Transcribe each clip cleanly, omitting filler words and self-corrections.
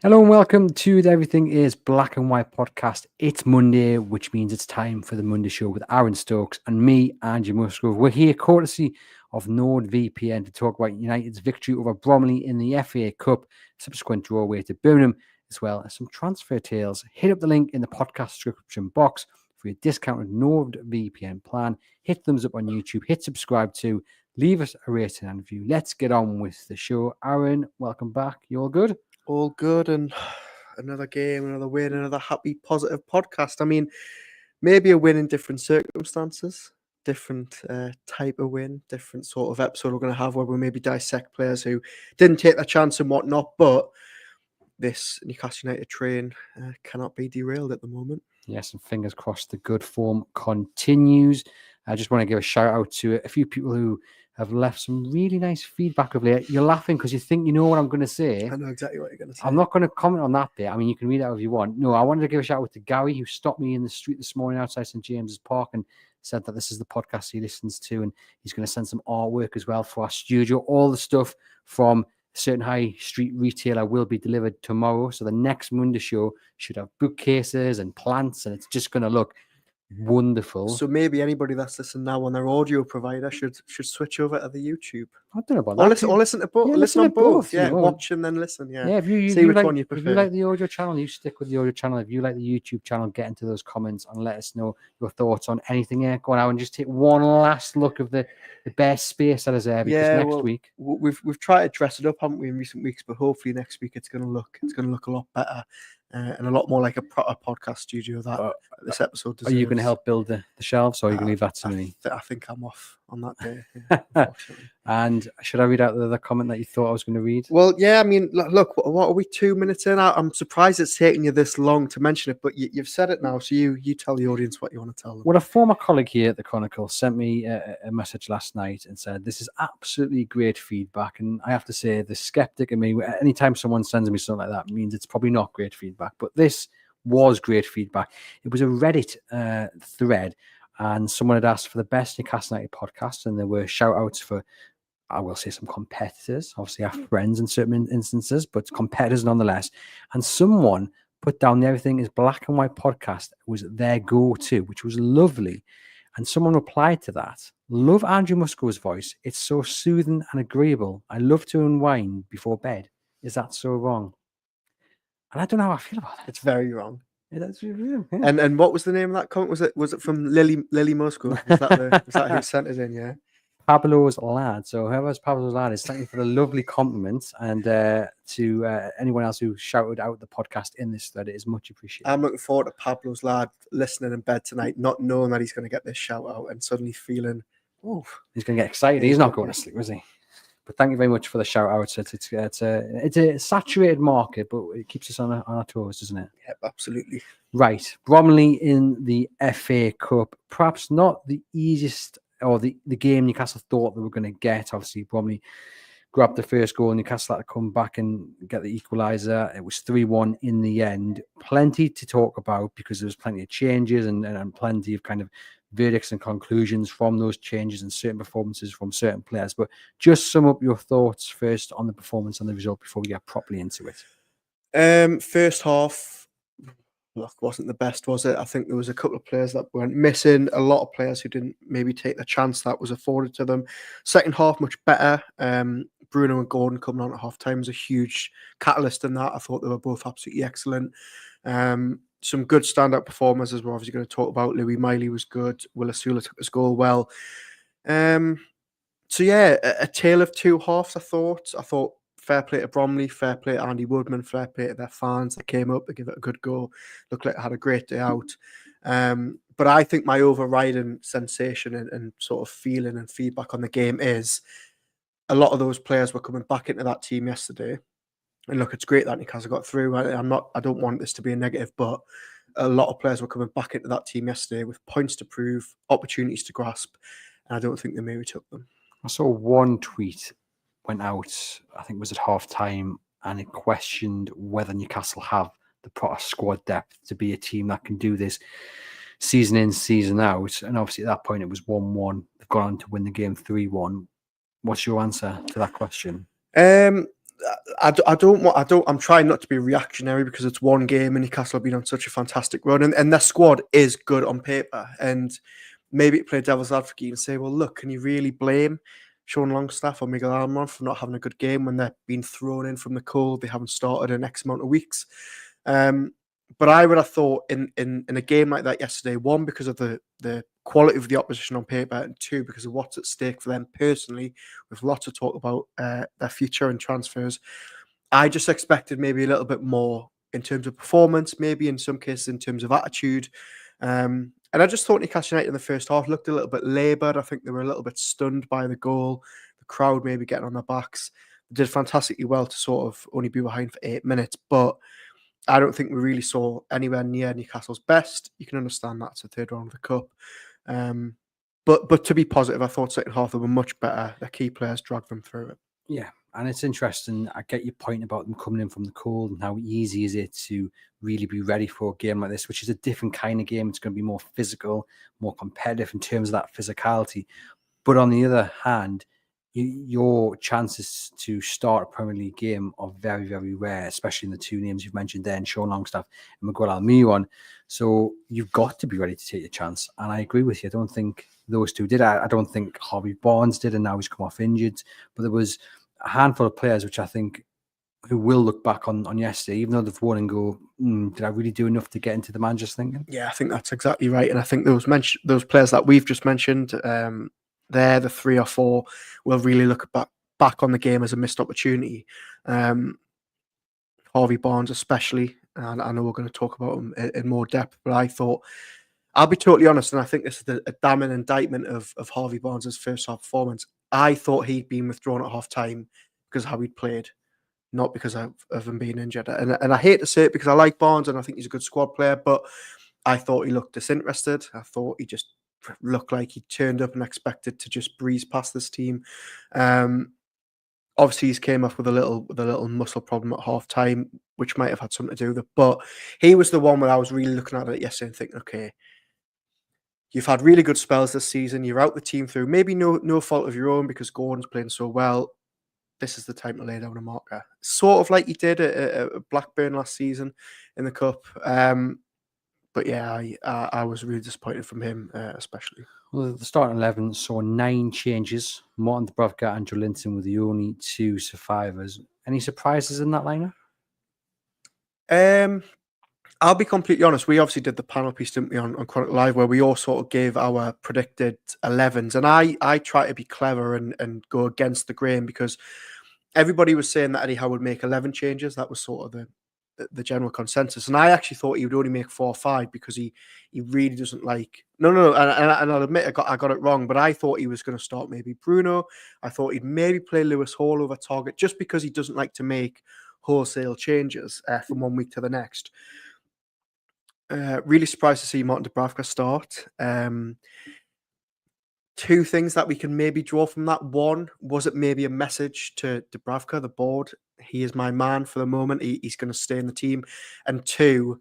Hello and welcome to the Everything is Black and White podcast. It's Monday, which means it's time for the Monday show with Aaron Stokes and me, Angie Musgrove. We're here courtesy of NordVPN to talk about United's victory over Bromley in the FA Cup, subsequent draw away to Birmingham, as well as some transfer tales. Hit up the link in the podcast description box for your discounted NordVPN plan. Hit thumbs up on YouTube, hit subscribe too, leave us a rating and review. Let's get on with the show. Aaron, welcome back. You all good? All good, and another game, another win, another happy, positive podcast. I mean, maybe a win in different circumstances, different type of win, different sort of episode we're going to have where we maybe dissect players who didn't take their chance and whatnot, but this Newcastle United train cannot be derailed at the moment. Yes, and fingers crossed the good form continues. I just want to give a shout out to a few people who have left some really nice feedback of late. You're laughing because you think you know what I'm going to say. I know exactly what you're going to say. I'm not going to comment on that bit. I mean, you can read it out if you want. No, I wanted to give a shout out to Gary, who stopped me in the street this morning outside St. James's Park and said that this is the podcast he listens to, and he's going to send some artwork as well for our studio. All the stuff from a certain high street retailer will be delivered tomorrow. So the next Monday show should have bookcases and plants, and it's just going to look wonderful. So maybe anybody that's listening now on their audio provider should switch over to the YouTube. I don't know about that. Or listen to both. Yeah, listen on both. Yeah, you know. watch and then listen. Yeah. Yeah, if you see which like, one you prefer. If you like the audio channel, you stick with the audio channel. If you like the YouTube channel, get into those comments and let us know your thoughts on anything here. Go on out and just take one last look of the best space that is there, because next week we've tried to dress it up, haven't we, in recent weeks? But hopefully next week it's going to look a lot better. And a lot more like a proper podcast studio that this episode deserves. Are you going to help build the shelves, or are you going to leave that to me? I think I'm off on that day. Yeah, unfortunately. And should I read out the comment that you thought I was going to read? Well, yeah, I mean, look, what are we 2 minutes in? I'm surprised it's taking you this long to mention it, but you've said it now, so you tell the audience what you want to tell them. Well, a former colleague here at the Chronicle sent me a message last night and said, this is absolutely great feedback. And I have to say, the skeptic in me, anytime someone sends me something like that, means it's probably not great feedback. But this was great feedback. It was a Reddit thread, and someone had asked for the best Newcastle United podcast, and there were shout outs for, I will say, some competitors, obviously our friends in certain instances, but competitors nonetheless. And someone put down the Everything is Black and White podcast was their go-to, which was lovely. And someone replied to that, love Andrew Musgrove's voice. It's so soothing and agreeable. I love to unwind before bed. Is that so wrong? And I don't know how I feel about it. It's very wrong. Yeah, that's real. Yeah. And what was the name of that comment? Was it from Lily Musgrove? Was that who sent it in? Yeah. Pablo's lad. So whoever's Pablo's lad is thank you for the lovely compliments, and to anyone else who shouted out the podcast in this thread, it is much appreciated. I'm looking forward to Pablo's lad listening in bed tonight, not knowing that he's going to get this shout out and suddenly feeling, oh, he's going to get excited. He's not going to sleep, is he? But thank you very much for the shout out. It's a saturated market, but it keeps us on our toes, doesn't it? Yeah, absolutely. Right, Bromley in the FA Cup, perhaps not the easiest, or the game Newcastle thought they were going to get. Obviously, Bromley grabbed the first goal. Newcastle had to come back and get the equaliser. It was 3-1 in the end. Plenty to talk about because there was plenty of changes and plenty of kind of verdicts and conclusions from those changes and certain performances from certain players. But just sum up your thoughts first on the performance and the result before we get properly into it. First half, look, wasn't the best, was it? I think there was a couple of players that went missing, a lot of players who didn't maybe take the chance that was afforded to them. Second half, much better. Bruno and Gordon coming on at half time was a huge catalyst in that. I thought they were both absolutely excellent. Some good standout performers, as we're obviously going to talk about. Louis Miley was good. Will Osula took his goal well. So yeah, a tale of two halves, I thought. Fair play to Bromley, fair play to Andy Woodman, fair play to their fans that came up to give it a good go. Looked like they had a great day out. But I think my overriding sensation and sort of feeling and feedback on the game is a lot of those players were coming back into that team yesterday. And look, it's great that Newcastle got through. I don't want this to be a negative, but a lot of players were coming back into that team yesterday with points to prove, opportunities to grasp, and I don't think they maybe took them. I saw one tweet went out, I think it was at half time, and it questioned whether Newcastle have the proper squad depth to be a team that can do this season in, season out. And obviously at that point it was 1-1. They've gone on to win the game 3-1. What's your answer to that question? I'm trying not to be reactionary because it's one game and Newcastle have been on such a fantastic run, and their squad is good on paper. And maybe play devil's advocate and say, well, look, can you really blame Sean Longstaff or Miguel Almiron for not having a good game when they're being thrown in from the cold? They haven't started in X amount of weeks. But I would have thought in a game like that yesterday, one, because of the quality of the opposition on paper, and two, because of what's at stake for them personally, with lots of talk about their future and transfers. I just expected maybe a little bit more in terms of performance, maybe in some cases in terms of attitude. And I just thought Newcastle United in the first half looked a little bit laboured. I think they were a little bit stunned by the goal. The crowd maybe getting on their backs. They did fantastically well to sort of only be behind for 8 minutes, but I don't think we really saw anywhere near Newcastle's best. You can understand that's the third round of the cup. But to be positive, I thought second half they were much better. Their key players dragged them through it. Yeah, and it's interesting. I get your point about them coming in from the cold and how easy is it to really be ready for a game like this, which is a different kind of game. It's going to be more physical, more competitive in terms of that physicality. But on the other hand, your chances to start a Premier League game are very, very rare, especially in the two names you've mentioned there, Sean Longstaff and Miguel Almiron. So you've got to be ready to take your chance. And I agree with you. I don't think those two did. I don't think Harvey Barnes did, and now he's come off injured. But there was a handful of players which I think who will look back on yesterday, even though they've won and go, did I really do enough to get into the man just thinking? Yeah, I think that's exactly right. And I think those players that we've just mentioned, they're the 3 or 4 will really look back on the game as a missed opportunity. Harvey Barnes especially, and I know we're going to talk about him in more depth, but I thought, I'll be totally honest, and I think this is a damning indictment of Harvey Barnes' first half performance. I thought he'd been withdrawn at half time because of how he'd played, not because of him being injured. And I hate to say it because I like Barnes and I think he's a good squad player, but I thought he looked disinterested. I thought he just looked like he turned up and expected to just breeze past this team. Obviously, he's came off with a little muscle problem at half time, which might have had something to do with it. But he was the one where I was really looking at it yesterday and thinking, okay, you've had really good spells this season. You're out the team through maybe no fault of your own because Gordon's playing so well. This is the time to lay down a marker, sort of like he did at Blackburn last season in the cup. But yeah, I was really disappointed from him, especially. Well, the starting 11 saw 9 changes. Martin Dubravka and Joe Linton were the only 2 survivors. Any surprises in that lineup? I'll be completely honest. We obviously did the panel piece, didn't we, on Chronicle Live, where we all sort of gave our predicted 11s. And I try to be clever and go against the grain because everybody was saying that Eddie Howe would make 11 changes. That was sort of the general consensus. And I actually thought he would only make 4 or 5 because he really doesn't like... No. And I'll admit I got it wrong, but I thought he was going to start maybe Bruno. I thought he'd maybe play Lewis Hall over Target just because he doesn't like to make wholesale changes from one week to the next. Really surprised to see Martin Dubravka start. 2 things that we can maybe draw from that. One, was it maybe a message to Dubravka, the board? He is my man for the moment. He's going to stay in the team. And 2,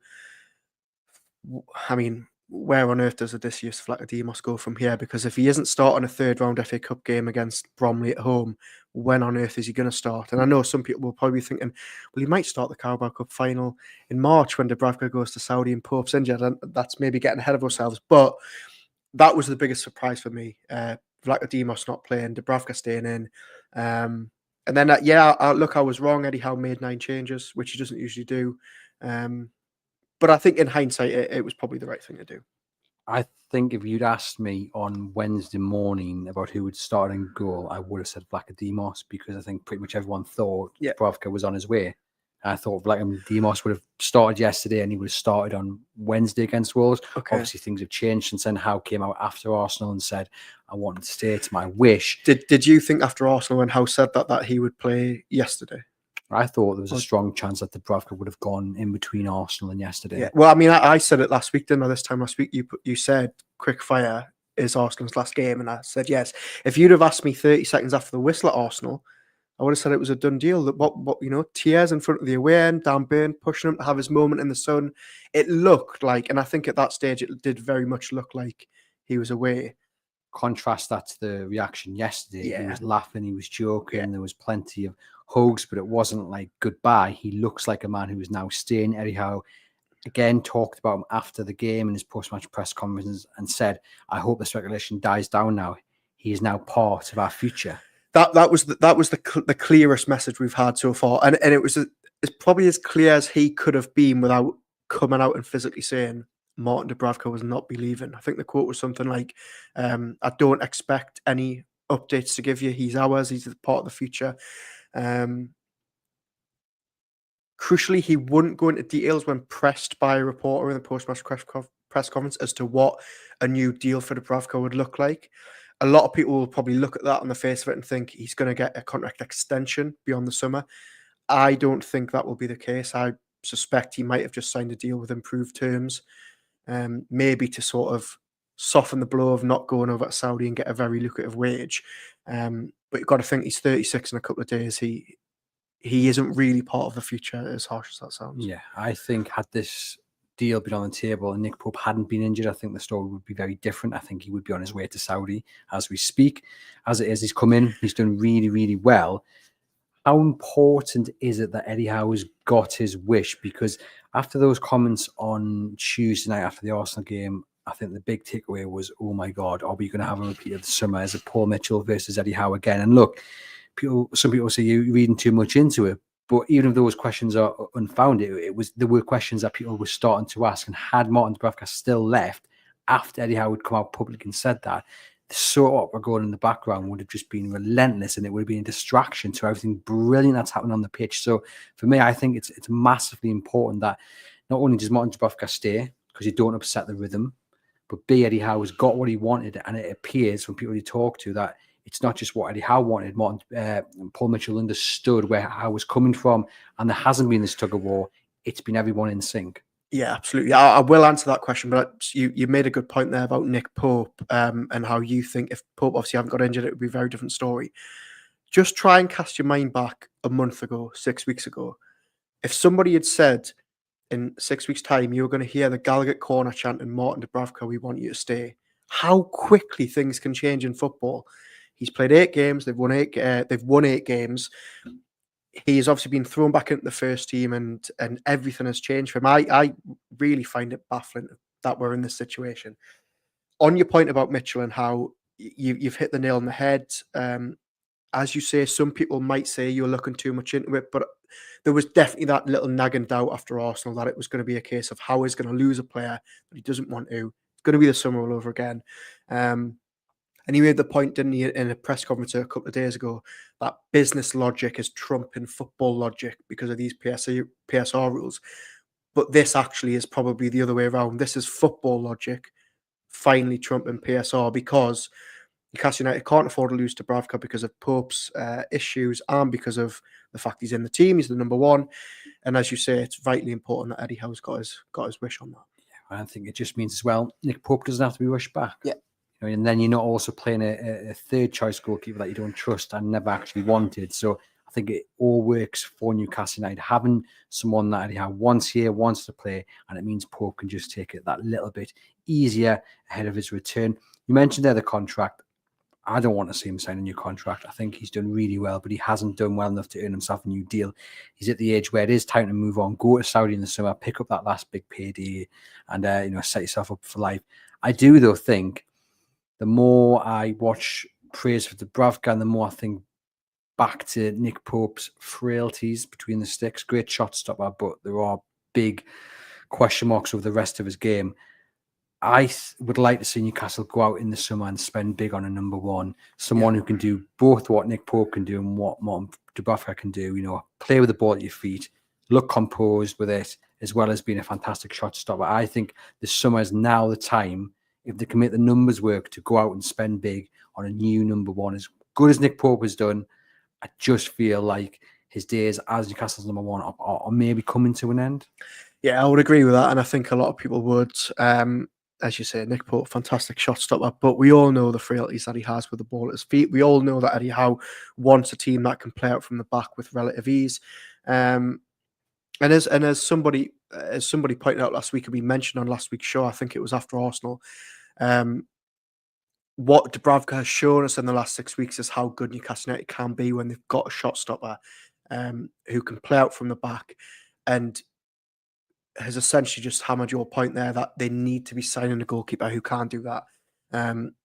I mean, where on earth does Odysseus Vlachodimos go from here? Because if he isn't starting a third round FA Cup game against Bromley at home, when on earth is he going to start? And I know some people will probably be thinking, well, he might start the Carabao Cup final in March when Dubravka goes to Saudi and Pope's injured. And that's maybe getting ahead of ourselves. But that was the biggest surprise for me. Vlachodimos not playing, Dubravka staying in. And then, I was wrong. Eddie Howe made 9 changes, which he doesn't usually do. But I think in hindsight, it was probably the right thing to do. I think if you'd asked me on Wednesday morning about who would start in goal, I would have said Vlachodimos because I think pretty much everyone thought Dubravka was on his way. I thought Vlachodimos would have started yesterday and he would have started on Wednesday against Wolves. Okay. Obviously, things have changed since then. Howe came out after Arsenal and said, I wanted to stay. It's my wish. Did you think after Arsenal when Howe said that he would play yesterday? I thought there was a strong chance that Dubravka would have gone in between Arsenal and yesterday. Yeah. Well, I mean, I said it last week, didn't I? This time last week, you said quick fire is Arsenal's last game. And I said, yes. If you'd have asked me 30 seconds after the whistle at Arsenal, I would have said it was a done deal. That what tears in front of the away end, Dan Burn pushing him to have his moment in the sun. It looked like, and I think at that stage, it did very much look like he was away. contrast that to the reaction yesterday. Yeah. He was laughing, he was joking, Yeah. there was plenty of hugs, but it wasn't like goodbye. He looks like a man who is now staying. Eddie Howe again talked about him after the game in his post-match press conference and said, I hope the speculation dies down now. He is now part of our future. That was the clearest message we've had so far, and it was it's probably as clear as he could have been without coming out and physically saying Martin Dubravka was not be leaving. I think the quote was something like, "I don't expect any updates to give you. He's ours. He's part of the future." Crucially, he wouldn't go into details when pressed by a reporter in the post-match press conference as to what a new deal for Dubravka would look like. A lot of people will probably look at that on the face of it and think he's going to get a contract extension beyond the summer. I don't think that will be the case. I suspect he might have just signed a deal with improved terms, maybe to sort of soften the blow of not going over to Saudi and get a very lucrative wage. But you've got to think he's 36 in a couple of days. He isn't really part of the future, as harsh as that sounds. Yeah, I think had this deal been on the table and Nick Pope hadn't been injured, I think the story would be very different. I think he would be on his way to Saudi as we speak. As it is, he's come in, he's done really, really well. How important is it that Eddie Howe has got his wish? Because after those comments on Tuesday night after the Arsenal game, I think the big takeaway was, oh my God, are we going to have a repeat of the summer? Is it Paul Mitchell versus Eddie Howe again? And look, some people say you're reading too much into it, but even if those questions are unfounded, there were questions that people were starting to ask. And had Martin Dubravka still left after Eddie Howe would come out publicly and said that, the sort of going in the background would have just been relentless, and it would have been a distraction to everything brilliant that's happening on the pitch. So for me, I think it's massively important that not only does Martin Dubravka stay because you don't upset the rhythm, but B, Eddie Howe has got what he wanted, and it appears from people you talk to that it's not just what Eddie Howe wanted. Paul Mitchell understood where Howe was coming from, and there hasn't been this tug of war. It's been everyone in sync. Yeah, absolutely. I will answer that question, but you made a good point there about Nick Pope and how you think if Pope obviously hadn't got injured, it would be a very different story. Just try and cast your mind back a month ago, 6 weeks ago. If somebody had said in 6 weeks' time you were going to hear the Gallagher corner chanting, Martin Dubravka, we want you to stay, how quickly things can change in football. He's played 8 games. They've won 8 games. He's obviously been thrown back into the first team, and everything has changed for him. I really find it baffling that we're in this situation. On your point about Mitchell and how you've hit the nail on the head, as you say, some people might say you're looking too much into it, but there was definitely that little nagging doubt after Arsenal that it was going to be a case of how he's going to lose a player that he doesn't want to. It's going to be the summer all over again. And he made the point, didn't he, in a press conference a couple of days ago, that business logic is trumping football logic because of these PSR rules. But this actually is probably the other way around. This is football logic finally trumping PSR because Newcastle United can't afford to lose to Dubravka because of Pope's issues and because of the fact he's in the team. He's the number one. And as you say, it's vitally important that Eddie Howe's got his wish on that. Yeah, I think it just means as well, Nick Pope doesn't have to be rushed back. Yeah. And then you're not also playing a third choice goalkeeper that you don't trust and never actually wanted. So I think it all works for Newcastle United, having someone that Eddie Howe wants here, wants to play, and it means Pope can just take it that little bit easier ahead of his return. You mentioned there the contract. I don't want to see him sign a new contract. I think he's done really well, but he hasn't done well enough to earn himself a new deal. He's at the age where it is time to move on, go to Saudi in the summer, pick up that last big payday, and set yourself up for life. I do, though, think the more I watch praise for Dubravka and the more I think back to Nick Pope's frailties between the sticks. Great shot stopper, but there are big question marks over the rest of his game. I would like to see Newcastle go out in the summer and spend big on a number one, someone who can do both what Nick Pope can do and what Martin Dubravka can do. Play with the ball at your feet, look composed with it, as well as being a fantastic shot stopper. I think the summer is now the time, if they can make the numbers work, to go out and spend big on a new number one. As good as Nick Pope has done, I just feel like his days as Newcastle's number one are maybe coming to an end. Yeah, I would agree with that, and I think a lot of people would. As you say, Nick Pope, fantastic shot stopper, but we all know the frailties that he has with the ball at his feet. We all know that Eddie Howe wants a team that can play out from the back with relative ease. And as somebody pointed out last week, and we mentioned on last week's show, I think it was after Arsenal, what Dubravka has shown us in the last 6 weeks is how good Newcastle United can be when they've got a shot stopper who can play out from the back, and has essentially just hammered your point there that they need to be signing a goalkeeper who can do that.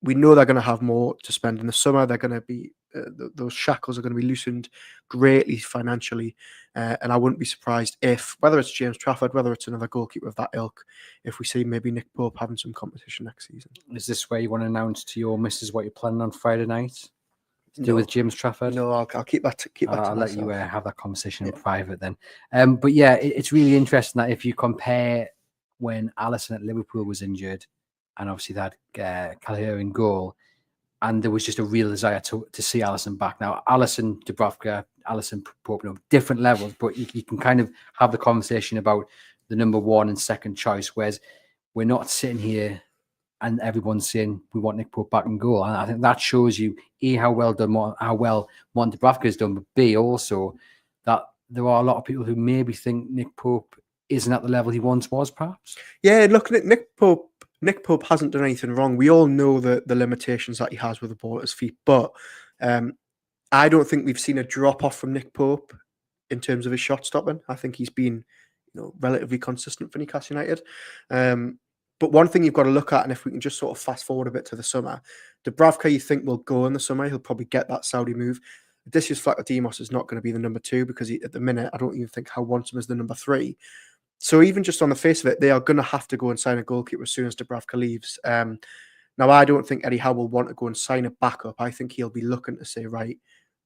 We know they're going to have more to spend in the summer. They're going to be those shackles are going to be loosened greatly financially, and I wouldn't be surprised if, whether it's James Trafford, whether it's another goalkeeper of that ilk, if we see maybe Nick Pope having some competition next season. Is this where you want to announce to your missus what you're planning on Friday night? To do with James Trafford? No, I'll keep that. I'll let you have that conversation in private then. But yeah, it's really interesting that if you compare when Alisson at Liverpool was injured, and obviously that Calher in goal, and there was just a real desire to see Alisson back. Now, Alisson, Dubravka, Alisson, Pope, different levels, but you can kind of have the conversation about the number one and second choice, whereas we're not sitting here and everyone's saying we want Nick Pope back in goal. And I think that shows you, A, how well Martin Dubravka has done, but B, also that there are a lot of people who maybe think Nick Pope isn't at the level he once was, perhaps. Yeah, looking at Nick Pope hasn't done anything wrong. We all know the limitations that he has with the ball at his feet, but I don't think we've seen a drop off from Nick Pope in terms of his shot stopping. I think he's been, relatively consistent for Newcastle United. But one thing you've got to look at, and if we can just sort of fast forward a bit to the summer, Dubravka, you think will go in the summer. He'll probably get that Saudi move. Odysseus Flacco-Demos is not going to be the number 2 because at the minute, I don't even think Howe wants him as the number 3. So even just on the face of it, they are going to have to go and sign a goalkeeper as soon as Dubravka leaves. Now, I don't think Eddie Howe will want to go and sign a backup. I think he'll be looking to say, right,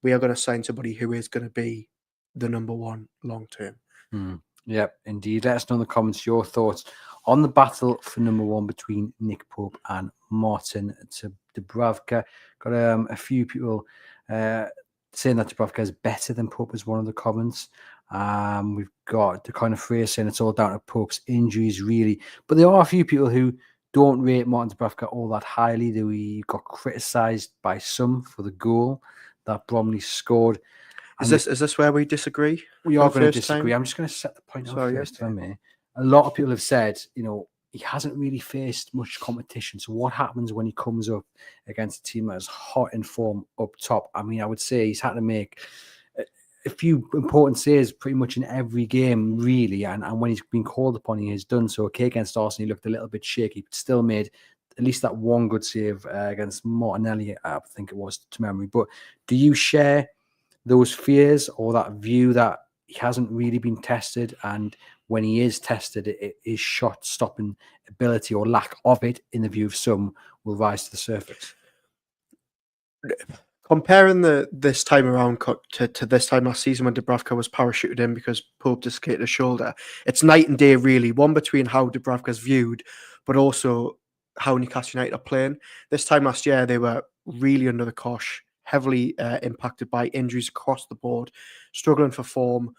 we are going to sign somebody who is going to be the number 1 long term. Yep, indeed. Let us know in the comments your thoughts on the battle for number 1 between Nick Pope and Martin Dubravka. Got a few people saying that Dubravka is better than Pope is one of the comments. We've got the kind of phrase saying it's all down to Pope's injuries, really. But there are a few people who don't rate Martin Dubravka all that highly. They got criticised by some for the goal that Bromley scored. Is this where we disagree? We are going to disagree. I'm just going to set the point out first, if I may. A lot of people have said, he hasn't really faced much competition. So what happens when he comes up against a team that is hot in form up top? I mean, I would say he's had to make a few important saves pretty much in every game, really. And when he's been called upon, he has done so. Okay, against Arsenal, he looked a little bit shaky, but still made at least that one good save against Martinelli, I think it was, to memory. But do you share those fears or that view that he hasn't really been tested, and when he is tested, his shot stopping ability or lack of it, in the view of some, will rise to the surface? Comparing this time around to this time last season when Dubravka was parachuted in because Pope dislocated his shoulder, it's night and day, really. One between how Dubravka's viewed, but also how Newcastle United are playing. This time last year, they were really under the cosh, heavily impacted by injuries across the board, struggling for form.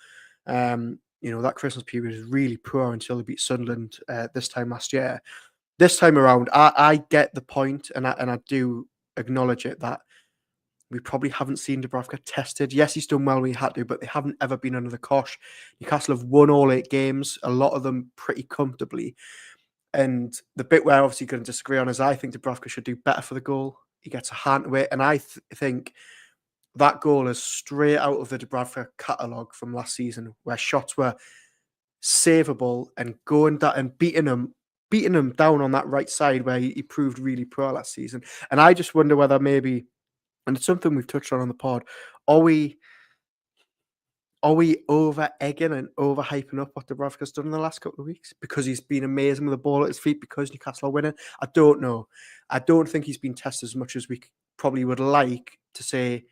That Christmas period is really poor until they beat Sunderland this time last year. This time around, I get the point, and I do acknowledge it, that we probably haven't seen Dubravka tested. Yes, he's done well when he had to, but they haven't ever been under the cosh. Newcastle have won all 8 games, a lot of them pretty comfortably. And the bit where I'm obviously going to disagree on is I think Dubravka should do better for the goal. He gets a hand to it, and I think that goal is straight out of the Dubravka catalogue from last season, where shots were savable and going down and beating him down on that right side where he proved really poor last season. And I just wonder whether maybe, and it's something we've touched on the pod, are we over egging and over hyping up what Dubravka's done in the last couple of weeks because he's been amazing with the ball at his feet, because Newcastle are winning? I don't know. I don't think he's been tested as much as we probably would like to say.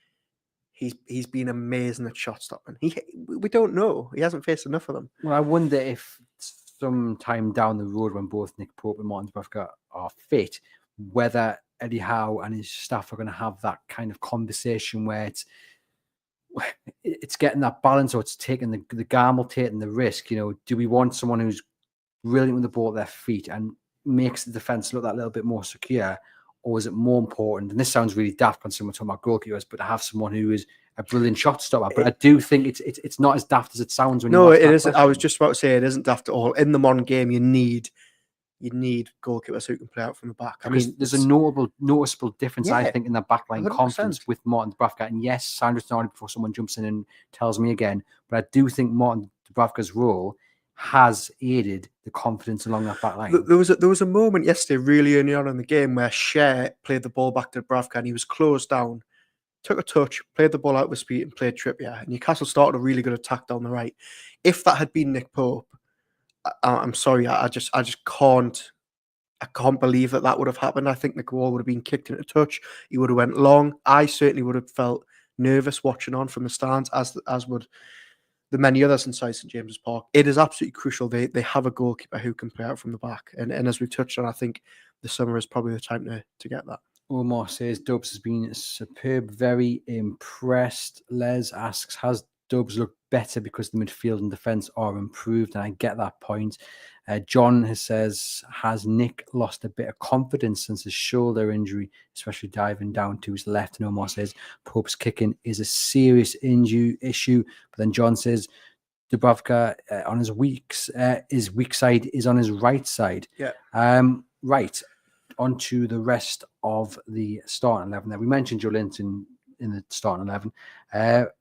He's been amazing at shot stopping. We don't know. He hasn't faced enough of them. Well, I wonder if sometime down the road, when both Nick Pope and Martin Dubravka are fit, whether Eddie Howe and his staff are going to have that kind of conversation where it's getting that balance, or it's taking the gamble, taking the risk. Do we want someone who's brilliant with the ball at their feet and makes the defence look that little bit more secure? Or is it more important, and this sounds really daft considering we're talking about goalkeepers, but to have someone who is a brilliant shot stopper? But I do think it's not as daft as it sounds. When no, it isn't. I was just about to say it isn't daft at all. In the modern game, you need you need goalkeepers who can play out from the back. Because there's a noticeable difference, I think, in the backline 100%. confidence with Martin Dubravka. And yes, Sandro Tonali, before someone jumps in and tells me again, but I do think Martin Dubravka's role has aided the confidence along that back line. There was a moment yesterday, really early on in the game, where Shea played the ball back to Dubravka and he was closed down, took a touch, played the ball out with speed and played Trippier. And Newcastle started a really good attack down the right. If that had been Nick Pope, I'm sorry, I just can't believe that would have happened. I think the ball would have been kicked into touch. He would have went long. I certainly would have felt nervous watching on from the stands, as would the many others inside St James's Park. It is absolutely crucial. They have a goalkeeper who can play out from the back. And as we've touched on, I think the summer is probably the time to get that. Omar says Dubs has been superb, very impressed. Les asks, has Dubs looked better because the midfield and defence are improved? And I get that point. John says, has Nick lost a bit of confidence since his shoulder injury, especially diving down to his left? And Omar says, Pope's kicking is a serious injury issue. But then John says, Dubravka on his weak side is on his right side. Yeah. Right. On to the rest of the starting 11 there. We mentioned Joe Linton in the starting 11.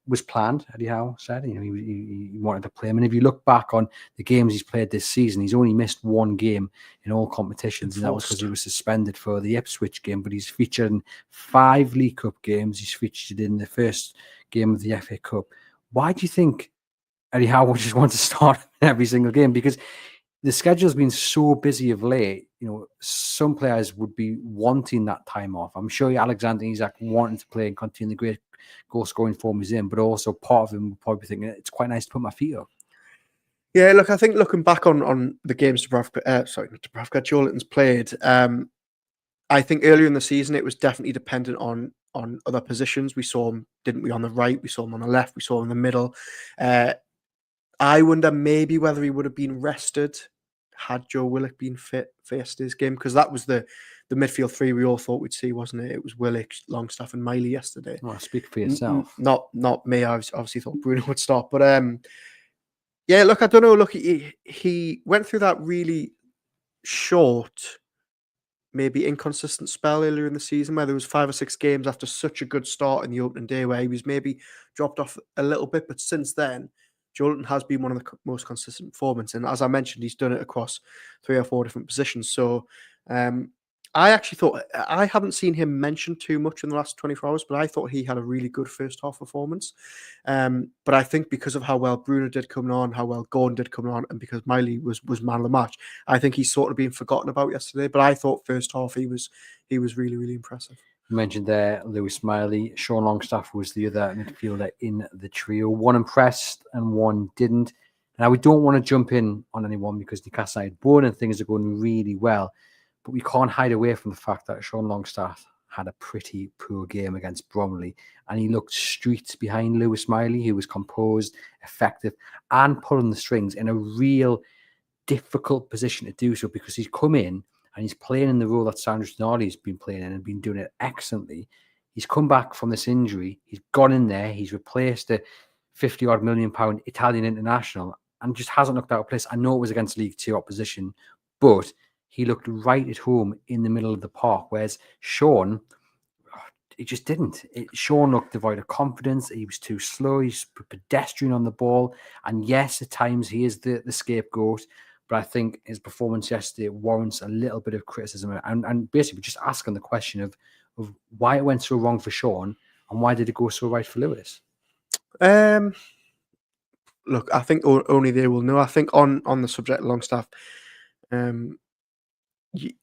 Was planned, Eddie Howe said. He wanted to play him. And if you look back on the games he's played this season, he's only missed one game in all competitions, and that was because he was suspended for the Ipswich game. But he's featured in 5 League Cup games. He's featured in the first game of the FA Cup. Why do you think Eddie Howe would just want to start every single game? Because the schedule's been so busy of late. Some players would be wanting that time off. I'm sure Alexander Isak wanting to play and continue the great goal-scoring form he's in, but also part of him would probably be thinking, it's quite nice to put my feet up. Yeah, look, I think looking back on the games Dubravka, Joe Linton's played, I think earlier in the season it was definitely dependent on other positions. We saw him, didn't we, on the right? We saw him on the left. We saw him in the middle. I wonder maybe whether he would have been rested had Joe Willock been fit for yesterday's game, because that was the midfield 3 we all thought we'd see, wasn't it? It was Willock, Longstaff and Miley yesterday. Well, speak for yourself. Not me. I obviously thought Bruno would start. But yeah, look, I don't know. Look, he went through that really short, maybe inconsistent spell earlier in the season where there was 5 or 6 games after such a good start in the opening day where he was maybe dropped off a little bit. But since then, Joe Linton has been one of the most consistent performers. And as I mentioned, he's done it across 3 or 4 different positions. So I actually thought, I haven't seen him mentioned too much in the last 24 hours, but I thought he had a really good first half performance. But I think because of how well Bruno did coming on, how well Gordon did coming on, and because Miley was man of the match, I think he's sort of been forgotten about yesterday. But I thought first half he was really, really impressive. You mentioned there Lewis Miley. Sean Longstaff was the other midfielder in the trio. One impressed and one didn't. Now, we don't want to jump in on anyone because Newcastle United born and things are going really well. But we can't hide away from the fact that Sean Longstaff had a pretty poor game against Bromley. And he looked streets behind Lewis Miley, who was composed, effective, and pulling the strings in a real difficult position to do so, because he's come in and he's playing in the role that Sandro Tonali's been playing in and been doing it excellently. He's come back from this injury. He's gone in there. He's replaced a £50-odd million Italian international and just hasn't looked out of place. I know it was against League Two opposition, but he looked right at home in the middle of the park, whereas Sean, he just didn't. Sean looked devoid of confidence. He was too slow. He's pedestrian on the ball. And yes, at times he is the scapegoat. But I think his performance yesterday warrants a little bit of criticism. And basically just asking the question of why it went so wrong for Sean and why did it go so right for Lewis? Look, I think only they will know. I think on the subject of Longstaff,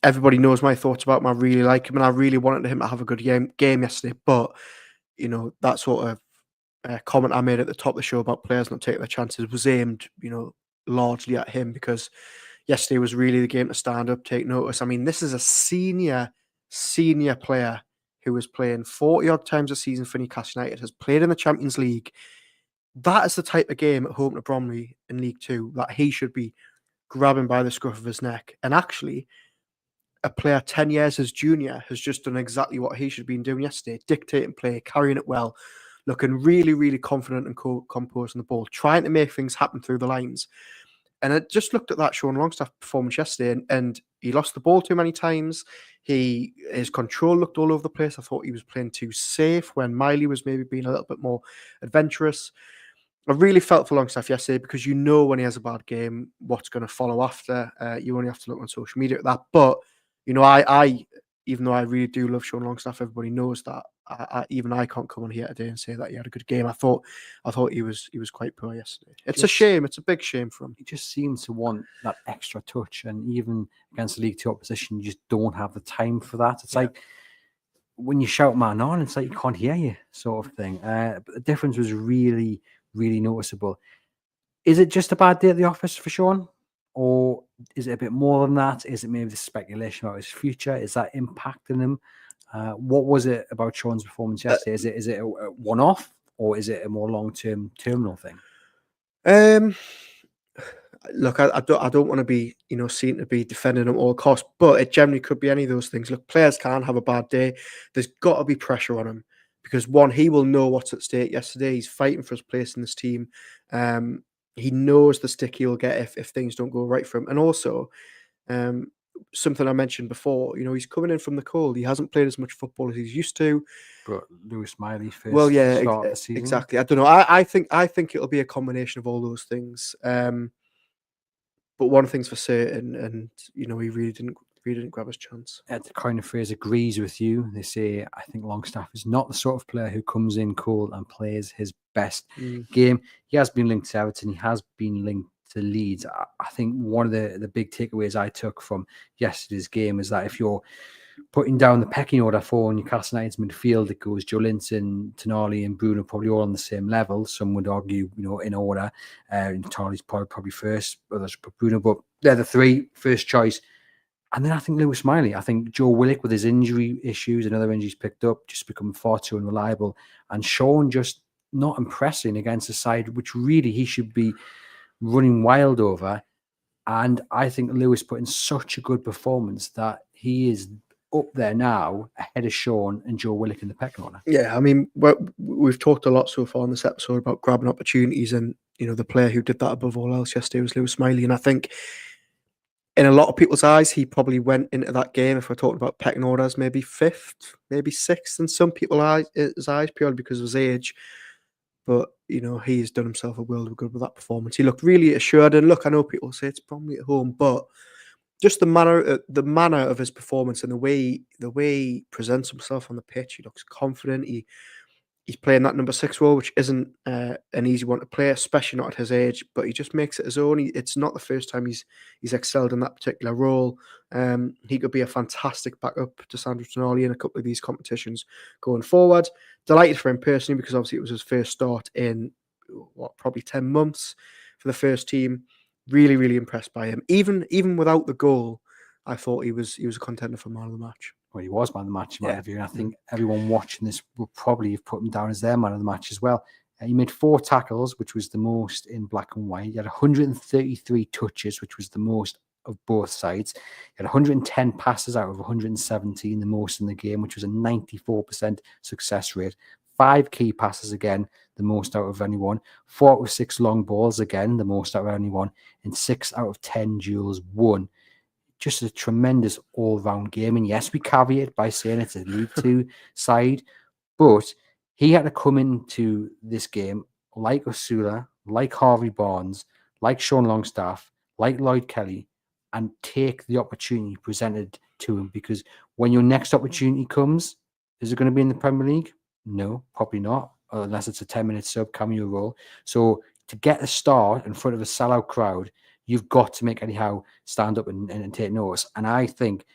everybody knows my thoughts about him. I really like him and I really wanted him to have a good game yesterday. But, that sort of comment I made at the top of the show about players not taking their chances was aimed, largely at him, because yesterday was really the game to stand up, take notice. I mean, this is a senior player who was playing 40-odd times a season for Newcastle United, has played in the Champions League. That is the type of game at home to Bromley in League Two that he should be grabbing by the scruff of his neck. And actually, a player 10 years his junior has just done exactly what he should have been doing yesterday, dictating play, carrying it well, looking really, really confident and composed on the ball, trying to make things happen through the lines. And I just looked at that Sean Longstaff performance yesterday, and he lost the ball too many times. His control looked all over the place. I thought he was playing too safe when Miley was maybe being a little bit more adventurous. I really felt for Longstaff yesterday because you know when he has a bad game, what's going to follow after. You only have to look on social media at that. But, you know, I even though I really do love Sean Longstaff, everybody knows that. Even I can't come on here today and say that he had a good game. I thought he was quite poor yesterday. It's a shame. It's a big shame for him. He just seems to want that extra touch, and even against the League Two opposition, you just don't have the time for that. It's like when you shout man on, it's like you can't hear you, sort of thing. But the difference was really, really noticeable. Is it just a bad day at the office for Sean? Or is it a bit more than that? Is it maybe the speculation about his future? Is that impacting him? What was it about Sean's performance yesterday? Is it a one-off, or is it a more long-term terminal thing? Look, I don't want to be, seen to be defending him at all costs, but it generally could be any of those things. Look, players can have a bad day. There's got to be pressure on him because, one, he will know what's at stake yesterday. He's fighting for his place in this team. He knows the stick he'll get if things don't go right for him. And also, something I mentioned before, he's coming in from the cold. He hasn't played as much football as he's used to. But Lewis Miley first start of the season. Exactly. I don't know. I think it'll be a combination of all those things. But one thing's for certain, and he really didn't grab his chance. The kind of phrase agrees with you. They say, I think Longstaff is not the sort of player who comes in cold and plays his best game. He has been linked to Everton. He has been linked to Leeds. I think one of the big takeaways I took from yesterday's game is that if you're putting down the pecking order for Newcastle United's midfield, it goes Joe Linton, Tonali and Bruno probably all on the same level. Some would argue, in order. Tonali's probably first, others put Bruno, but they're the three first choice. And then I think Lewis Miley. I think Joe Willock with his injury issues and other injuries picked up, just become far too unreliable. And Sean just not impressing against a side which really he should be running wild over. And I think Lewis put in such a good performance that he is up there now ahead of Sean and Joe Willock in the pecking order. Yeah, I mean, we've talked a lot so far in this episode about grabbing opportunities, and the player who did that above all else yesterday was Lewis Miley. And I think in a lot of people's eyes, he probably went into that game, if we're talking about pecking orders, maybe fifth, maybe sixth in some people's eyes, purely because of his age. But, he's done himself a world of good with that performance. He looked really assured. And look, I know people say it's Bromley at home, but just the manner of his performance and the way he presents himself on the pitch, he looks confident. He's playing that number 6 role, which isn't an easy one to play, especially not at his age. But he just makes it his own. It's not the first time he's excelled in that particular role. He could be a fantastic backup to Sandro Tonali in a couple of these competitions going forward. Delighted for him personally because obviously it was his first start in probably 10 months for the first team. Really, really impressed by him. Even without the goal, I thought he was a contender for man of the match. Well, he was man of the match in my view, and I think everyone watching this will probably have put him down as their man of the match as well. He made 4 tackles, which was the most in black and white. He had 133 touches, which was the most of both sides. He had 110 passes out of 117, the most in the game, which was a 94% success rate. 5 key passes again, the most out of anyone. 4 out of 6 long balls again, the most out of anyone. And 6 out of 10 duels won. Just a tremendous all-round game. And yes, we caveat by saying it's a League Two side, but he had to come into this game like Osula, like Harvey Barnes, like Sean Longstaff, like Lloyd Kelly, and take the opportunity presented to him. Because when your next opportunity comes, is it going to be in the Premier League? No, probably not, unless it's a 10-minute sub cameo role. So to get a start in front of a sellout crowd, you've got to make anyhow stand up and take notice. And I think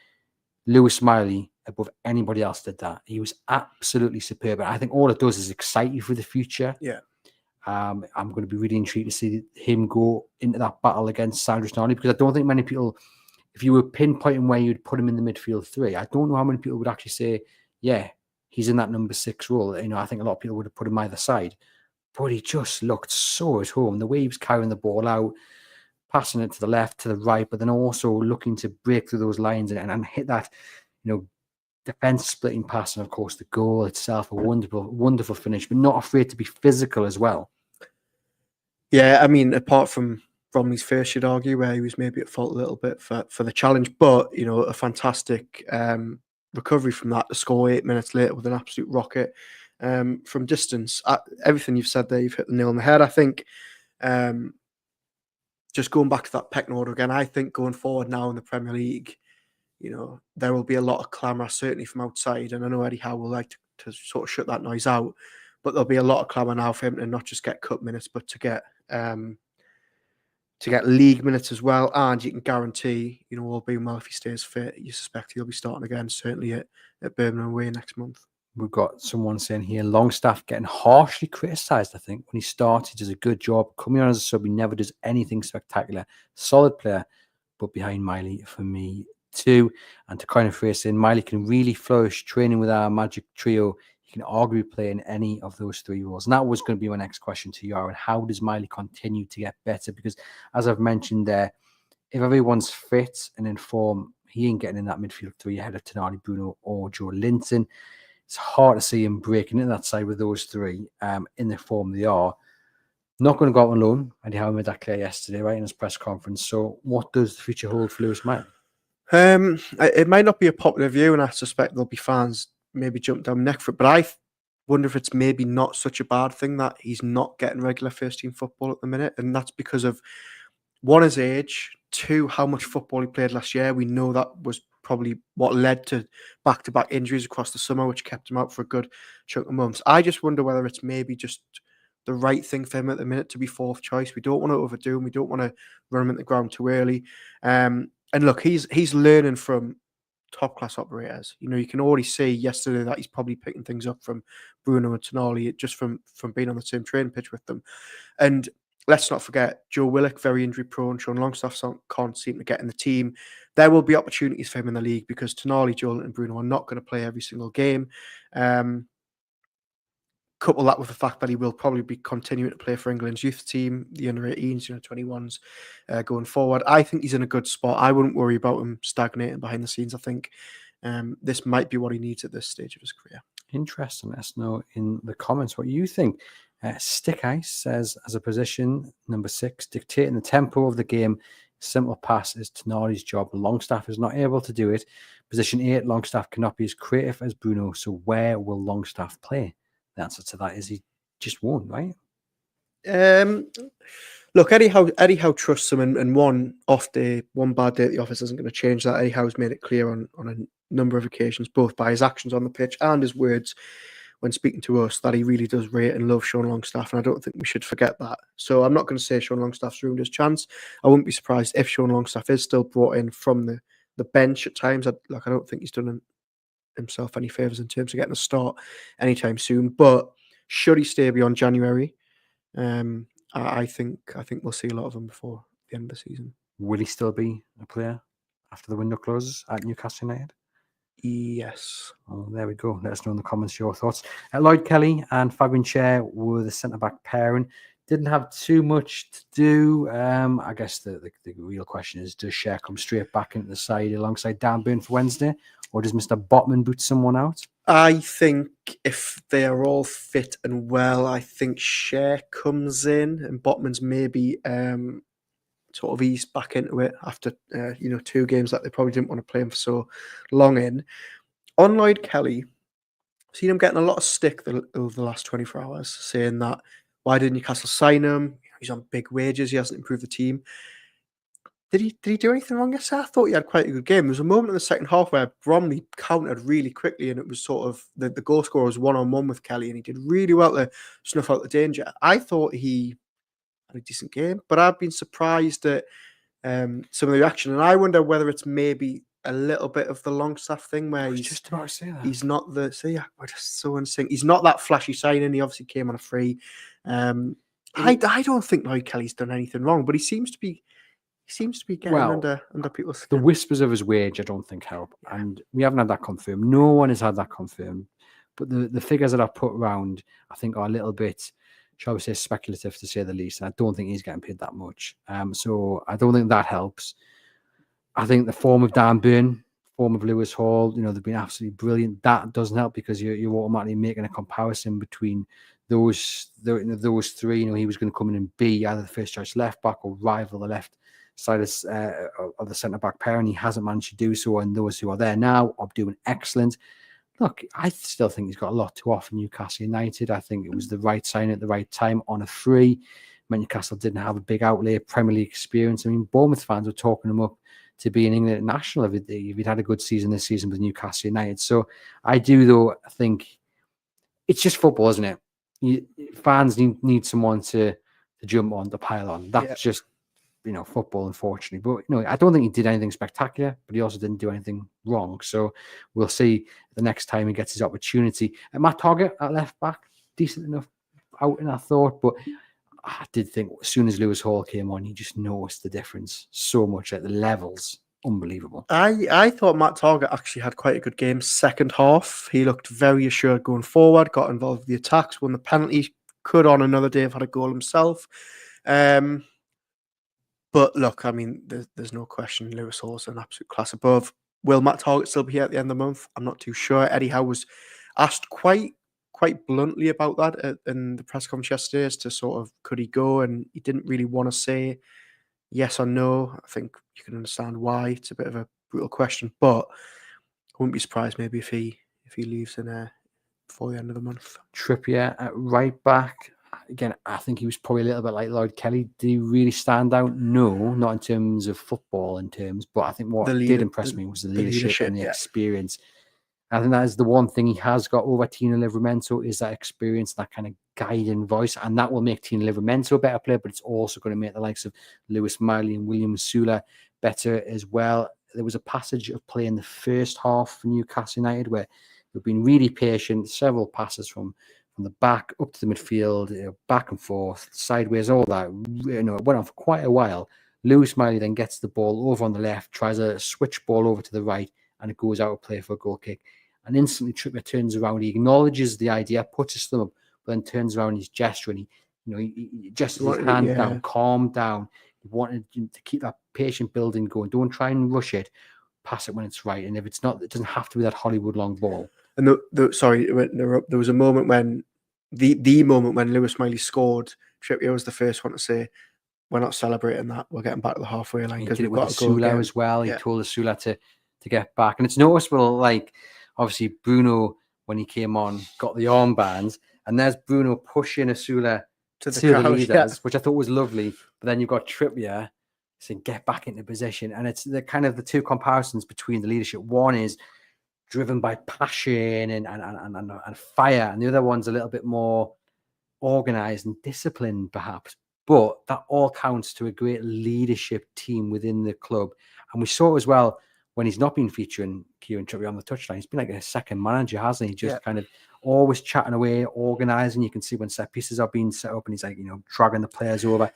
Lewis Miley, above anybody else, did that. He was absolutely superb. And I think all it does is excite you for the future. Yeah. I'm going to be really intrigued to see him go into that battle against Sandro Tonali, because I don't think many people, if you were pinpointing where you'd put him in the midfield 3, I don't know how many people would actually say, yeah, he's in that number 6 role. I think a lot of people would have put him either side. But he just looked so at home. The way he was carrying the ball out, passing it to the left, to the right, but then also looking to break through those lines and hit that, defense splitting pass. And of course, the goal itself, a wonderful, wonderful finish, but not afraid to be physical as well. Yeah, I mean, apart from Bromley's first, you'd argue, where he was maybe at fault a little bit for the challenge. But, a fantastic recovery from that to score 8 minutes later with an absolute rocket from distance. Everything you've said there, you've hit the nail on the head. I think just going back to that pecking order again, I think going forward now in the Premier League, there will be a lot of clamour, certainly from outside. And I know Eddie Howe will like to sort of shut that noise out. But there'll be a lot of clamour now for him to not just get cup minutes, but to get league minutes as well. And you can guarantee, all being well, if he stays fit, you suspect he'll be starting again, certainly at Birmingham away next month. We've got someone saying here, Longstaff getting harshly criticised, I think. When he starts, he does a good job. Coming on as a sub, he never does anything spectacular. Solid player, but behind Miley for me too. And to kind of phrase in, Miley can really flourish training with our magic trio. He can arguably play in any of those three roles. And that was going to be my next question to you, Aaron. How does Miley continue to get better? Because as I've mentioned there, if everyone's fit and in form, he ain't getting in that midfield three ahead of Tonali, Bruno or Joe Linton. It's hard to see him breaking into that side with those three in the form they are. Not going to go out on loan. Eddie Howe made that clear yesterday, right, in his press conference. So what does the future hold for Lewis Miley? It might not be a popular view, and I suspect there'll be fans maybe jump down neck for it, but I wonder if it's maybe not such a bad thing that he's not getting regular first-team football at the minute, and that's because of, one, his age, two, how much football he played last year. We know that was probably what led to back-to-back injuries across the summer, which kept him out for a good chunk of months. I just wonder whether it's maybe just the right thing for him at the minute to be fourth choice. We don't want to overdo him. We don't want to run him into the ground too early. And look, he's learning from top-class operators. You can already see yesterday that he's probably picking things up from Bruno and Tonali just from being on the same training pitch with them. And let's not forget, Joe Willock, very injury-prone. Sean Longstaff can't seem to get in the team. There will be opportunities for him in the league because Tonali, Joel and Bruno are not going to play every single game. Couple that with the fact that he will probably be continuing to play for England's youth team, the under-18s, 21s, going forward. I think he's in a good spot. I wouldn't worry about him stagnating behind the scenes. I think this might be what he needs at this stage of his career. Interesting. Let us know in the comments what you think. Stick Ice says, as a position, number 6, dictating the tempo of the game, simple pass is Tonali's job. Longstaff is not able to do it. Position 8, Longstaff cannot be as creative as Bruno. So where will Longstaff play? The answer to that is he just won't, right? Look, Eddie Howe trusts him, and one off day, one bad day at the office isn't going to change that. Eddie Howe's made it clear on a number of occasions, both by his actions on the pitch and his words when speaking to us, that he really does rate and love Sean Longstaff, and I don't think we should forget that. So I'm not going to say Sean Longstaff's ruined his chance. I wouldn't be surprised if Sean Longstaff is still brought in from the bench at times. I don't think he's done himself any favours in terms of getting a start anytime soon. But should he stay beyond January, I think we'll see a lot of him before the end of the season. Will he still be a player after the window closes at Newcastle United? Yes. Oh, there we go. Let us know in the comments your thoughts. Lloyd Kelly and Fabian Schär were the centre-back pairing. Didn't have too much to do. I guess the real question is, does Schär come straight back into the side alongside Dan Burn for Wednesday? Or does Mr. Botman boot someone out? I think if they are all fit and well, I think Schär comes in and Botman's maybe sort of eased back into it after 2 games that they probably didn't want to play him for so long in. On Lloyd Kelly, I've seen him getting a lot of stick over the last 24 hours, saying that why didn't Newcastle sign him? He's on big wages. He hasn't improved the team. Did he do anything wrong yesterday? I thought he had quite a good game. There was a moment in the second half where Bromley countered really quickly, and it was sort of the goal scorer was one-on-one with Kelly, and he did really well to snuff out the danger. I thought he had a decent game, but I've been surprised at some of the reaction, and I wonder whether it's maybe a little bit of the Longstaff thing where he's just about to say that. He's not the we're just so in sync. He's not that flashy signing. He obviously came on a free. I don't think Lloyd Kelly's done anything wrong, but he seems to be getting under people's skin. The whispers of his wage, I don't think help, and we haven't had that confirmed. No one has had that confirmed, but the figures that I've put around, I think, are a little bit, shall we say, speculative to say the least. And I don't think he's getting paid that much. So I don't think that helps. I think the form of Dan Burn, form of Lewis Hall, they've been absolutely brilliant. That doesn't help because you're automatically making a comparison between those three, he was going to come in and be either the first choice left back or rival the left side of the centre back pair, and he hasn't managed to do so. And those who are there now are doing excellent. Look, I still think he's got a lot to offer Newcastle United. I think it was the right sign at the right time on a free. Newcastle didn't have a big outlay of Premier League experience. I mean, Bournemouth fans were talking him up to be an England international if he'd had a good season this season with Newcastle United. So I do, though, think it's just football, isn't it? Fans need someone to jump on, to pile on. That's just football, unfortunately. But I don't think he did anything spectacular, but he also didn't do anything wrong. So we'll see the next time he gets his opportunity. And Matt Target at left back, decent enough outing, I thought, but I did think as soon as Lewis Hall came on, you just noticed the difference so much at the levels. Unbelievable. I thought Matt Target actually had quite a good game second half. He looked very assured going forward, got involved with the attacks, won the penalty, could on another day have had a goal himself. But look, I mean, there's no question Lewis Hall's an absolute class above. Will Matt Target still be here at the end of the month? I'm not too sure. Eddie Howe was asked quite bluntly about that in the press conference yesterday as to sort of could he go, and he didn't really want to say yes or no. I think you can understand why. It's a bit of a brutal question, but I wouldn't be surprised maybe if he leaves before the end of the month. Trippier at right back. Again, I think he was probably a little bit like Lloyd Kelly. Did he really stand out? No, not in terms of football but I think what did impress me was the leadership and the experience. I think that is the one thing he has got over Tino Livramento, is that experience, that kind of guiding voice, and that will make Tino Livramento a better player, but it's also going to make the likes of Lewis Miley and William Osula better as well. There was a passage of play in the first half for Newcastle United where we've been really patient, several passes from the back up to the midfield, back and forth, sideways, all that. It went on for quite a while. Lewis Miley then gets the ball over on the left, tries a switch ball over to the right, and it goes out of play for a goal kick. And instantly Trippier turns around. He acknowledges the idea, puts his thumb up, but then turns around and he's gesturing. He gestures his hand down, calm down. He wanted to keep that patient building going. Don't try and rush it. Pass it when it's right. And if it's not, it doesn't have to be that Hollywood long ball. And there was a moment when the moment when Lewis Miley scored, Trippier was the first one to say, "We're not celebrating that. We're getting back to the halfway line because we've got to go again." As well. He told Osula to get back, and it's noticeable. Like obviously Bruno, when he came on, got the armband, and there's Bruno pushing Osula to the leaders, which I thought was lovely. But then you've got Trippier saying, "Get back into position," and it's the kind of the two comparisons between the leadership. One is driven by passion and fire, and the other one's a little bit more organized and disciplined, perhaps. But that all counts to a great leadership team within the club. And we saw as well when he's not been featuring Kieran Trippier on the touchline, he's been like a second manager, hasn't he? Just kind of always chatting away, organising. You can see when set pieces are being set up and he's like, dragging the players over.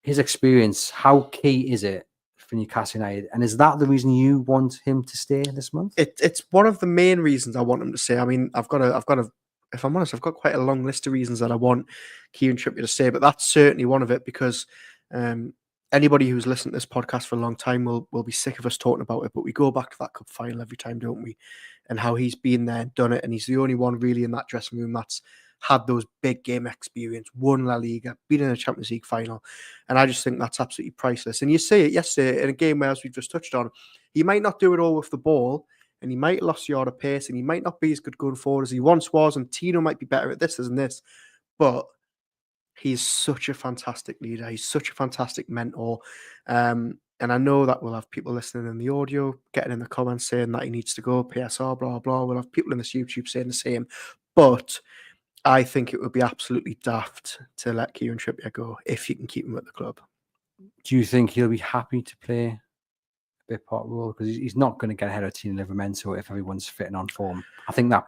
His experience, how key is it for Newcastle United? And is that the reason you want him to stay this month? It's one of the main reasons I want him to stay. I mean, I've got if I'm honest, I've got quite a long list of reasons that I want Kieran Trippier to stay, but that's certainly one of it because anybody who's listened to this podcast for a long time will be sick of us talking about it, but we go back to that cup final every time, don't we? And how he's been there and done it, and he's the only one really in that dressing room that's had those big game experience, won La Liga, been in a Champions League final, and I just think that's absolutely priceless. And you see it yesterday in a game where, as we've just touched on, he might not do it all with the ball, and he might have lost the yard of pace, and he might not be as good going forward as he once was, and Tino might be better at this and this, but he's such a fantastic leader. He's such a fantastic mentor. And I know that we'll have people listening in the audio, getting in the comments saying that he needs to go, PSR, blah, blah. We'll have people in this YouTube saying the same. But I think it would be absolutely daft to let Kieran Trippier go if you can keep him at the club. Do you think he'll be happy to play a bit part role? Because he's not going to get ahead of Tino Livramento if everyone's fitting on form. I think that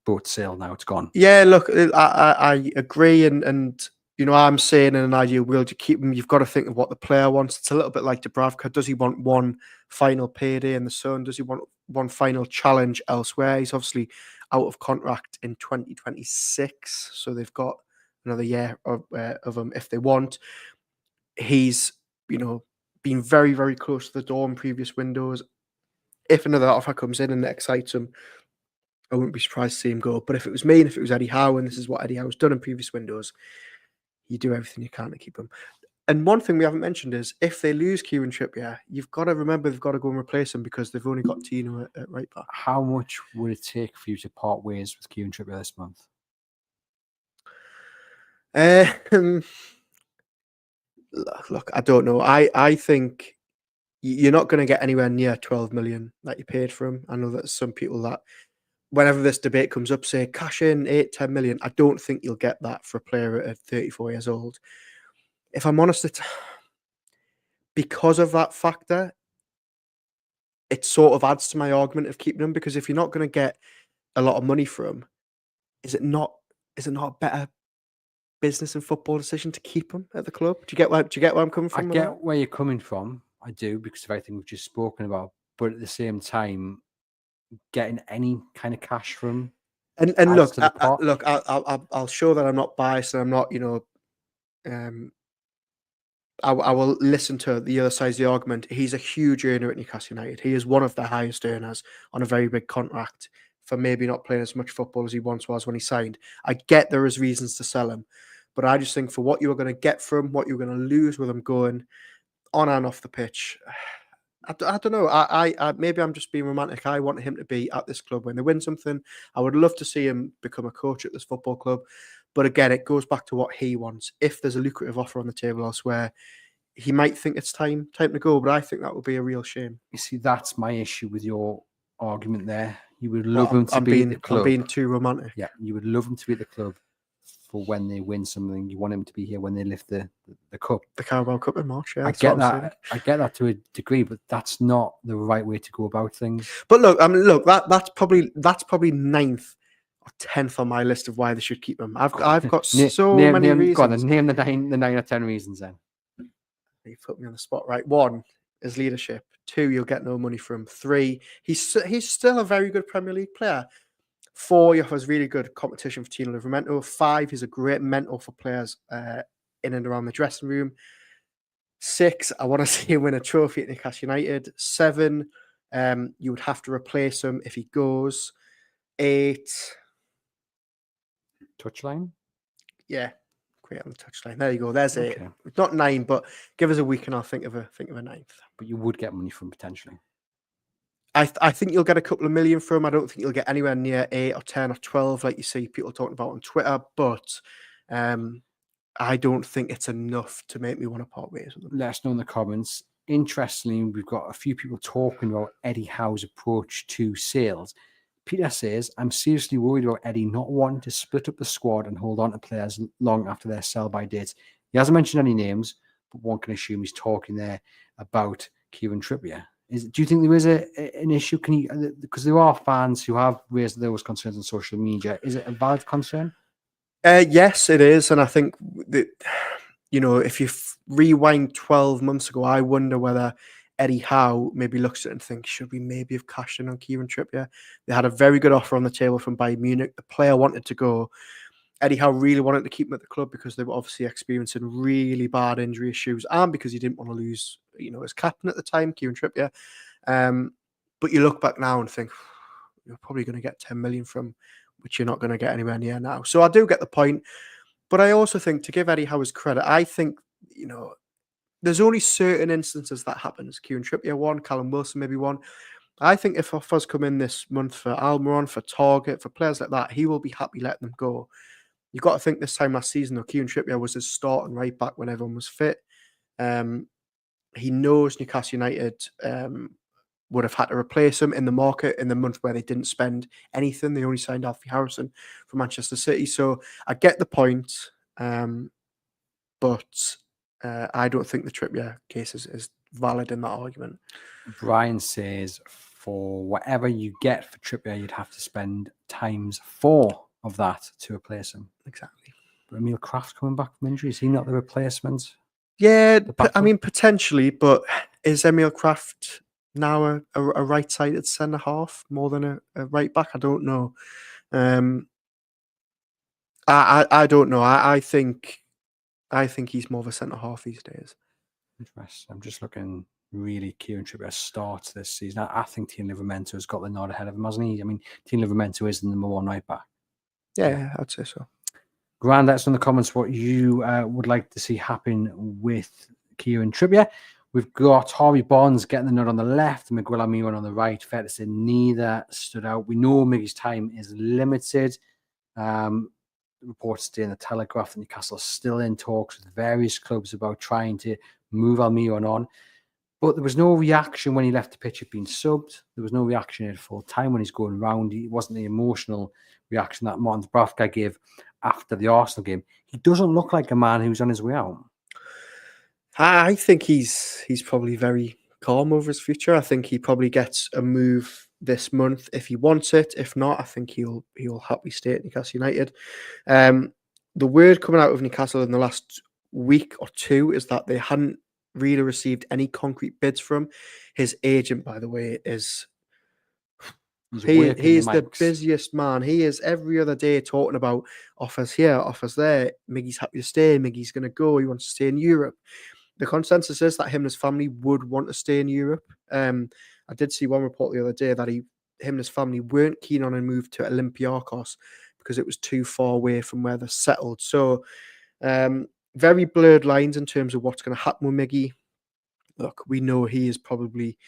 boat sailed now. It's gone. Yeah, look, I agree. And I'm saying in an ideal world, you keep him. You've got to think of what the player wants. It's a little bit like Dubravka. Does he want one final payday in the sun? Does he want one final challenge elsewhere? He's obviously out of contract in 2026, so they've got another year of him if they want. He's been very, very close to the door in previous windows. If another offer comes in and excites him, I wouldn't be surprised to see him go. But if it was me and if it was Eddie Howe, and this is what Eddie Howe's done in previous windows, you do everything you can to keep him. And one thing we haven't mentioned is if they lose Kieran Trippier, you've got to remember they've got to go and replace him because they've only got Tino at right back. How much would it take for you to part ways with Kieran Trippier this month? Look, I don't know. I think you're not going to get anywhere near 12 million that you paid for him. I know that some people that whenever this debate comes up say cash in 8-10 million. I don't think you'll get that for a player at 34 years old. If I'm honest, it's because of that factor, it sort of adds to my argument of keeping him, because if you're not going to get a lot of money for him, is it not a better business and football decision to keep him at the club? Do you get where I'm coming from? I get where you're coming from. I do, because of everything we've just spoken about. But at the same time, getting any kind of cash from and look, I'll show that I'm not biased and I'm not, I will listen to the other side of the argument. He's a huge earner at Newcastle United. He is one of the highest earners on a very big contract for maybe not playing as much football as he once was when he signed. I get there is reasons to sell him, but I just think for what you're going to get from, what you're going to lose with him going on and off the pitch, I don't know. I maybe I'm just being romantic. I want him to be at this club when they win something. I would love to see him become a coach at this football club. But again, it goes back to what he wants. If there's a lucrative offer on the table elsewhere, he might think it's time to go. But I think that would be a real shame. You see, that's my issue with your argument there. You would love him to be at the club. I'm being too romantic. Yeah, you would love him to be at the club for when they win something. You want him to be here when they lift the cup. The Carabao Cup in March, yeah. I get that. I get that to a degree, but that's not the right way to go about things. But look, that's probably 9th or 10th on my list of why they should keep him. I've got so many reasons. Go on, name the 9 or 10 reasons then. You put me on the spot, right? 1 is leadership. 2, you'll get no money from. 3, he's still a very good Premier League player. 4, he offers really good competition for Tino Livramento. 5, he's a great mentor for players in and around the dressing room. 6, I want to see him win a trophy at Newcastle United. 7, you would have to replace him if he goes. 8, touchline. Yeah, great on the touchline. There you go. There's Okay. 8. Not 9, but give us a week and I'll think of a 9th. But you would get money from potentially. I think you'll get a couple of million from him. I don't think you'll get anywhere near 8 or 10 or 12 like you see people talking about on Twitter. But I don't think it's enough to make me want to part ways with them. Let us know in the comments. Interestingly, we've got a few people talking about Eddie Howe's approach to sales. Peter says, I'm seriously worried about Eddie not wanting to split up the squad and hold on to players long after their sell-by dates. He hasn't mentioned any names, but one can assume he's talking there about Kieran Trippier. Do you think there is an issue? Because there are fans who have raised those concerns on social media. Is it a valid concern? Yes, it is. And I think that, if you rewind 12 months ago, I wonder whether Eddie Howe maybe looks at it and thinks, should we maybe have cashed in on Kieran Trippier? They had a very good offer on the table from Bayern Munich. The player wanted to go. Eddie Howe really wanted to keep him at the club because they were obviously experiencing really bad injury issues and because he didn't want to lose, his captain at the time, Kieran Trippier. But you look back now and think, you're probably going to get 10 million from, which you're not going to get anywhere near now. So I do get the point. But I also think, to give Eddie Howe his credit, I think, there's only certain instances that happens. Kieran Trippier one, Callum Wilson maybe one. I think if offers come in this month for Almiron, for Target, for players like that, he will be happy letting them go. You've got to think this time last season, though, Kieran Trippier was his starting right back when everyone was fit. He knows Newcastle United would have had to replace him in the market in the month where they didn't spend anything. They only signed Alfie Harrison from Manchester City. So I get the point, but I don't think the Trippier case is valid in that argument. Brian says, for whatever you get for Trippier, you'd have to spend ×4 of that to replace him. Exactly. But Emil Kraft coming back from injury, is he not the replacement? Yeah, potentially, but is Emil Kraft now a right-sided centre-half more than a right-back? I don't know. I don't know. I think he's more of a centre-half these days. Interesting. I'm just looking really Kieran Trippier starts this season. I think Tien Livramento has got the nod ahead of him, hasn't he? I mean, Tien Livramento is the number one right back. Yeah, I'd say so. Grant, let us know in the comments what you would like to see happen with Kieran Trippier. We've got Harvey Barnes getting the nod on the left, and Miguel Almiron on the right. Fair to say, neither stood out. We know Miggy's time is limited. Reports today in the Telegraph that Newcastle is still in talks with various clubs about trying to move Almiron on. But there was no reaction when he left the pitch at being subbed. There was no reaction at full time when he's going round. It wasn't the emotional reaction that Martin Dubravka gave after the Arsenal game. He doesn't look like a man who's on his way out. I think he's probably very calm over his future. I think he probably gets a move this month if he wants it. If not, I think he'll happily stay at Newcastle United. The word coming out of Newcastle in the last week or two is that they hadn't really received any concrete bids from his agent. By the way, is he is the busiest man. He is every other day talking about offers here, offers there. Miggy's happy to stay. Miggy's going to go. He wants to stay in Europe. The consensus is that him and his family would want to stay in Europe. I did see one report the other day that him and his family weren't keen on a move to Olympiacos because it was too far away from where they're settled. So very blurred lines in terms of what's going to happen with Miggy. Look, we know he is probably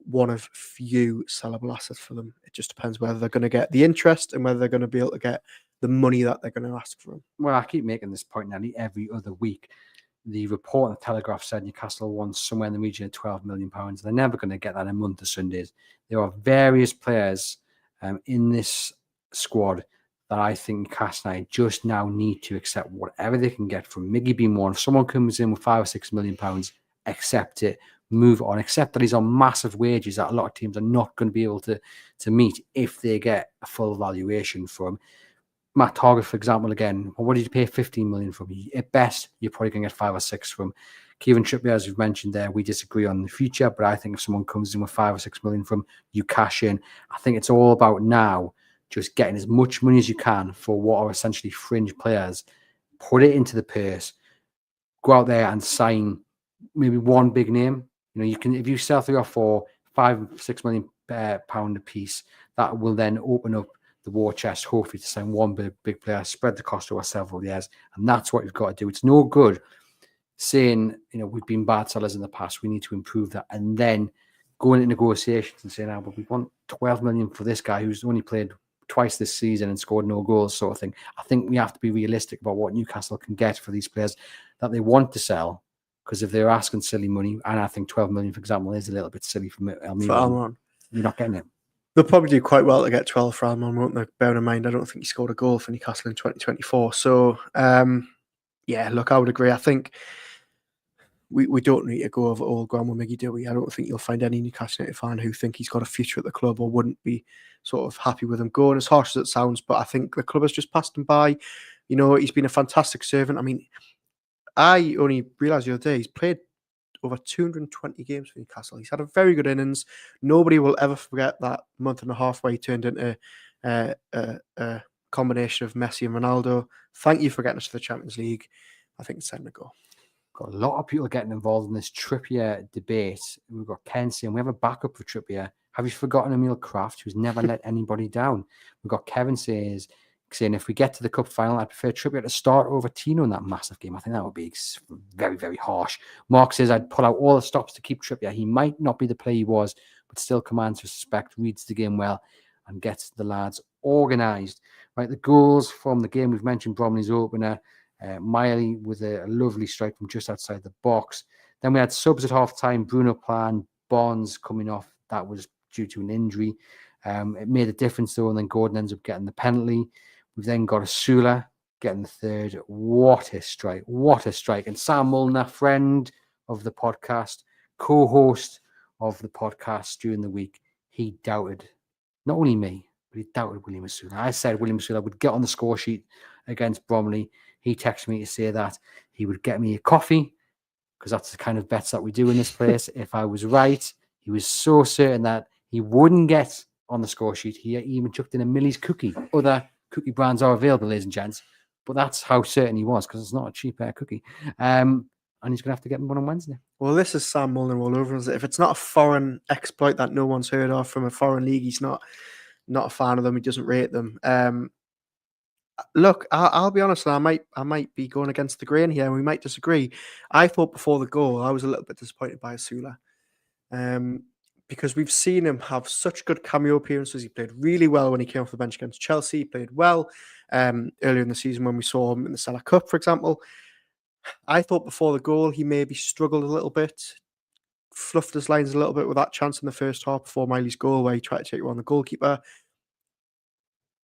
one of few sellable assets for them. It just depends whether they're going to get the interest and whether they're going to be able to get the money that they're going to ask for him. Well, I keep making this point nearly every other week. The report in the Telegraph said Newcastle wants somewhere in the region of £12 million. They're never going to get that in a month of Sundays. There are various players in this squad that I think Newcastle United just now need to accept whatever they can get from Miggy being one. If someone comes in with £5 or £6 million, accept it, move on, accept that he's on massive wages that a lot of teams are not going to be able to meet if they get a full valuation from. Matt Target, for example, again, what did you pay 15 million from? At best, you're probably going to get 5 or 6 from. Kieran Trippier, as you've mentioned there, we disagree on the future, but I think if someone comes in with 5 or 6 million from, you cash in. I think it's all about now just getting as much money as you can for what are essentially fringe players, put it into the purse, go out there and sign maybe one big name. You know, you can, if you sell 3 or 4, 5, 6 million pound a piece, that will then open up the war chest, hopefully, to sign one big player, spread the cost over several years. And that's what you've got to do. It's no good saying, you know, we've been bad sellers in the past, we need to improve that, and then going into negotiations and saying, but we want 12 million for this guy who's only played twice this season and scored no goals, sort of thing. I think we have to be realistic about what Newcastle can get for these players that they want to sell, because if they're asking silly money, and I think 12 million, for example, is a little bit silly for Almiron, you're not getting it. They'll probably do quite well to get 12 for Almiron, won't they? Bearing in mind, I don't think he scored a goal for Newcastle in 2024. So, yeah, look, I would agree. I think we don't need to go over all ground with Miggy, do we? I don't think you'll find any Newcastle United fan who think he's got a future at the club or wouldn't be sort of happy with him going, as harsh as it sounds. But I think the club has just passed him by. You know, he's been a fantastic servant. I mean, I only realised the other day he's played over 220 games for Newcastle. He's had a very good innings. Nobody will ever forget that month and a half where he turned into a combination of Messi and Ronaldo. Thank you for getting us to the Champions League. I think it's time to go. Got a lot of people getting involved in this Trippier debate. We've got Ken saying we have a backup for Trippier. Have you forgotten Emil Kraft, who's never let anybody down? We've got Kevin saying if we get to the cup final, I'd prefer Trippier to start over Tino in that massive game. I think that would be very, very harsh. Mark says I'd pull out all the stops to keep Trippier. He might not be the player he was, but still commands respect, reads the game well, and gets the lads organised. Right, the goals from the game, we've mentioned Bromley's opener, Miley with a lovely strike from just outside the box. Then we had subs at half-time, Bruno Plan, Bonds coming off. That was due to an injury. It made a difference, though, and then Gordon ends up getting the penalty. We've then got Osula getting the third. What a strike. What a strike. And Sam Mulner, friend of the podcast, co-host of the podcast during the week, he doubted not only me, but he doubted William Osula. I said William Osula would get on the score sheet against Bromley. He texted me to say that he would get me a coffee, because that's the kind of bets that we do in this place. If I was right, he was so certain that he wouldn't get on the score sheet. He even chucked in a Millie's cookie. Other cookie brands are available, ladies and gents, but that's how certain he was, because it's not a cheap cookie. and he's going to have to get them one on Wednesday. Well, this is Sam Mulliner all over us. If it's not a foreign exploit that no one's heard of from a foreign league, he's not a fan of them. He doesn't rate them. Look, I'll be honest, and I might be going against the grain here, and we might disagree. I thought before the goal, I was a little bit disappointed by Osula, because we've seen him have such good cameo appearances. He played really well when he came off the bench against Chelsea. He played well earlier in the season when we saw him in the Salah Cup, for example. I thought before the goal, he maybe struggled a little bit, fluffed his lines a little bit with that chance in the first half before Miley's goal, where he tried to take on the goalkeeper.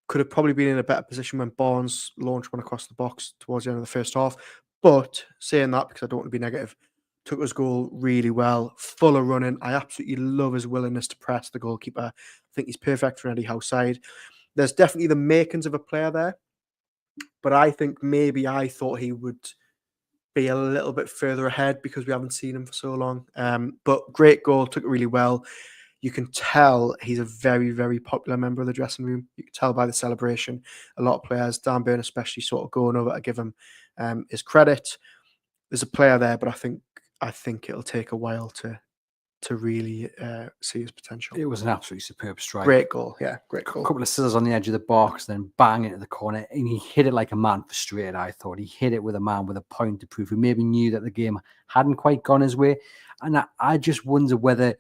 Could have probably been in a better position when Barnes launched one across the box towards the end of the first half. But saying that, because I don't want to be negative, took his goal really well, full of running. I absolutely love his willingness to press the goalkeeper. I think he's perfect for Eddie Howe's side. There's definitely the makings of a player there, but I think maybe I thought he would be a little bit further ahead because we haven't seen him for so long. But great goal, took it really well. You can tell he's a very, very popular member of the dressing room. You can tell by the celebration. A lot of players, Dan Burn especially, sort of going over to give him his credit. There's a player there, but I think it'll take a while to really see his potential. It was an absolutely superb strike. Great goal, yeah, great goal. A couple of scissors on the edge of the box, then bang into the corner, and he hit it like a man frustrated. I thought he hit it with a man with a point to prove. He maybe knew that the game hadn't quite gone his way, and I just wonder whether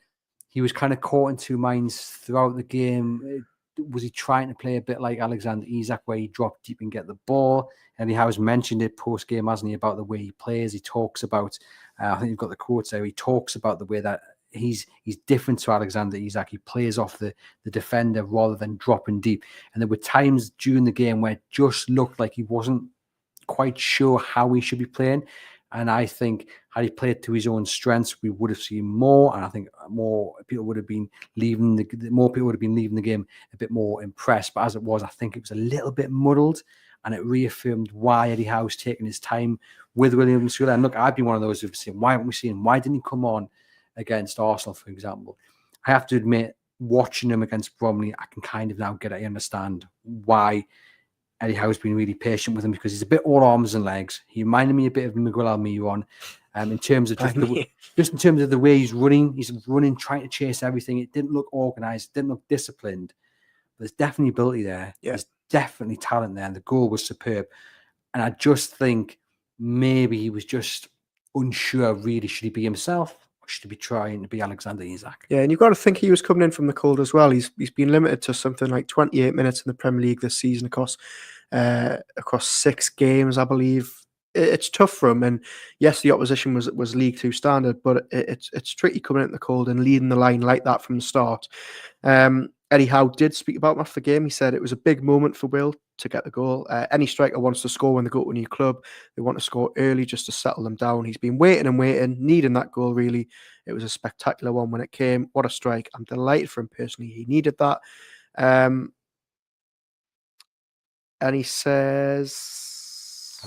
he was kind of caught in two minds throughout the game. Was he trying to play a bit like Alexander Isak, where he dropped deep and get the ball? And he has mentioned it post game, hasn't he, about the way he plays. He talks about, I think you've got the quotes there. He talks about the way that he's different to Alexander Isak. He plays off the defender rather than dropping deep. And there were times during the game where it just looked like he wasn't quite sure how he should be playing. And I think had he played to his own strengths, we would have seen more. And I think more people would have been leaving the game a bit more impressed. But as it was, I think it was a little bit muddled, and it reaffirmed why Eddie Howe's taking his time with William Osula. And look, I've been one of those who've seen, why haven't we seen him? Why didn't he come on against Arsenal, for example? I have to admit, watching him against Bromley, I can kind of now understand why Eddie Howe's been really patient with him, because he's a bit all arms and legs. He reminded me a bit of Miguel Almiron in terms of just in terms of the way he's running. He's running, trying to chase everything. It didn't look organised, didn't look disciplined. But there's definitely ability there. Yeah. There's definitely talent there, and the goal was superb. And I just think maybe he was just unsure, really, should he be himself? Should be trying to be Alexander Isak. Yeah, and you've got to think he was coming in from the cold as well. He's been limited to something like 28 minutes in the Premier League this season across 6 games, I believe. It's tough for him, and yes, the opposition was League 2 standard, but it's tricky coming in the cold and leading the line like that from the start. Eddie Howe did speak about him after the game. He said it was a big moment for Will to get the goal. Any striker wants to score when they go to a new club. They want to score early just to settle them down. He's been waiting and waiting, needing that goal, really. It was a spectacular one when it came. What a strike. I'm delighted for him personally. He needed that. And he says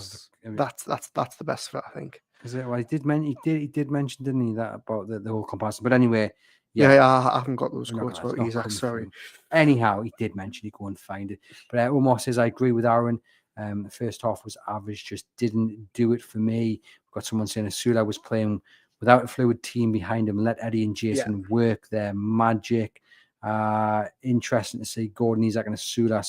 that's the best of it, I think. Is it? Well, he did mention, didn't he, that about the whole comparison. But anyway, yeah, I haven't got those quotes about Isak, sorry. Anyhow, he did mention he go and find it. But Omar says, I agree with Aaron. The first half was average, just didn't do it for me. We've got someone saying Osula was playing without a fluid team behind him. Let Eddie and Jason work their magic. Interesting to see Gordon Isak and Osula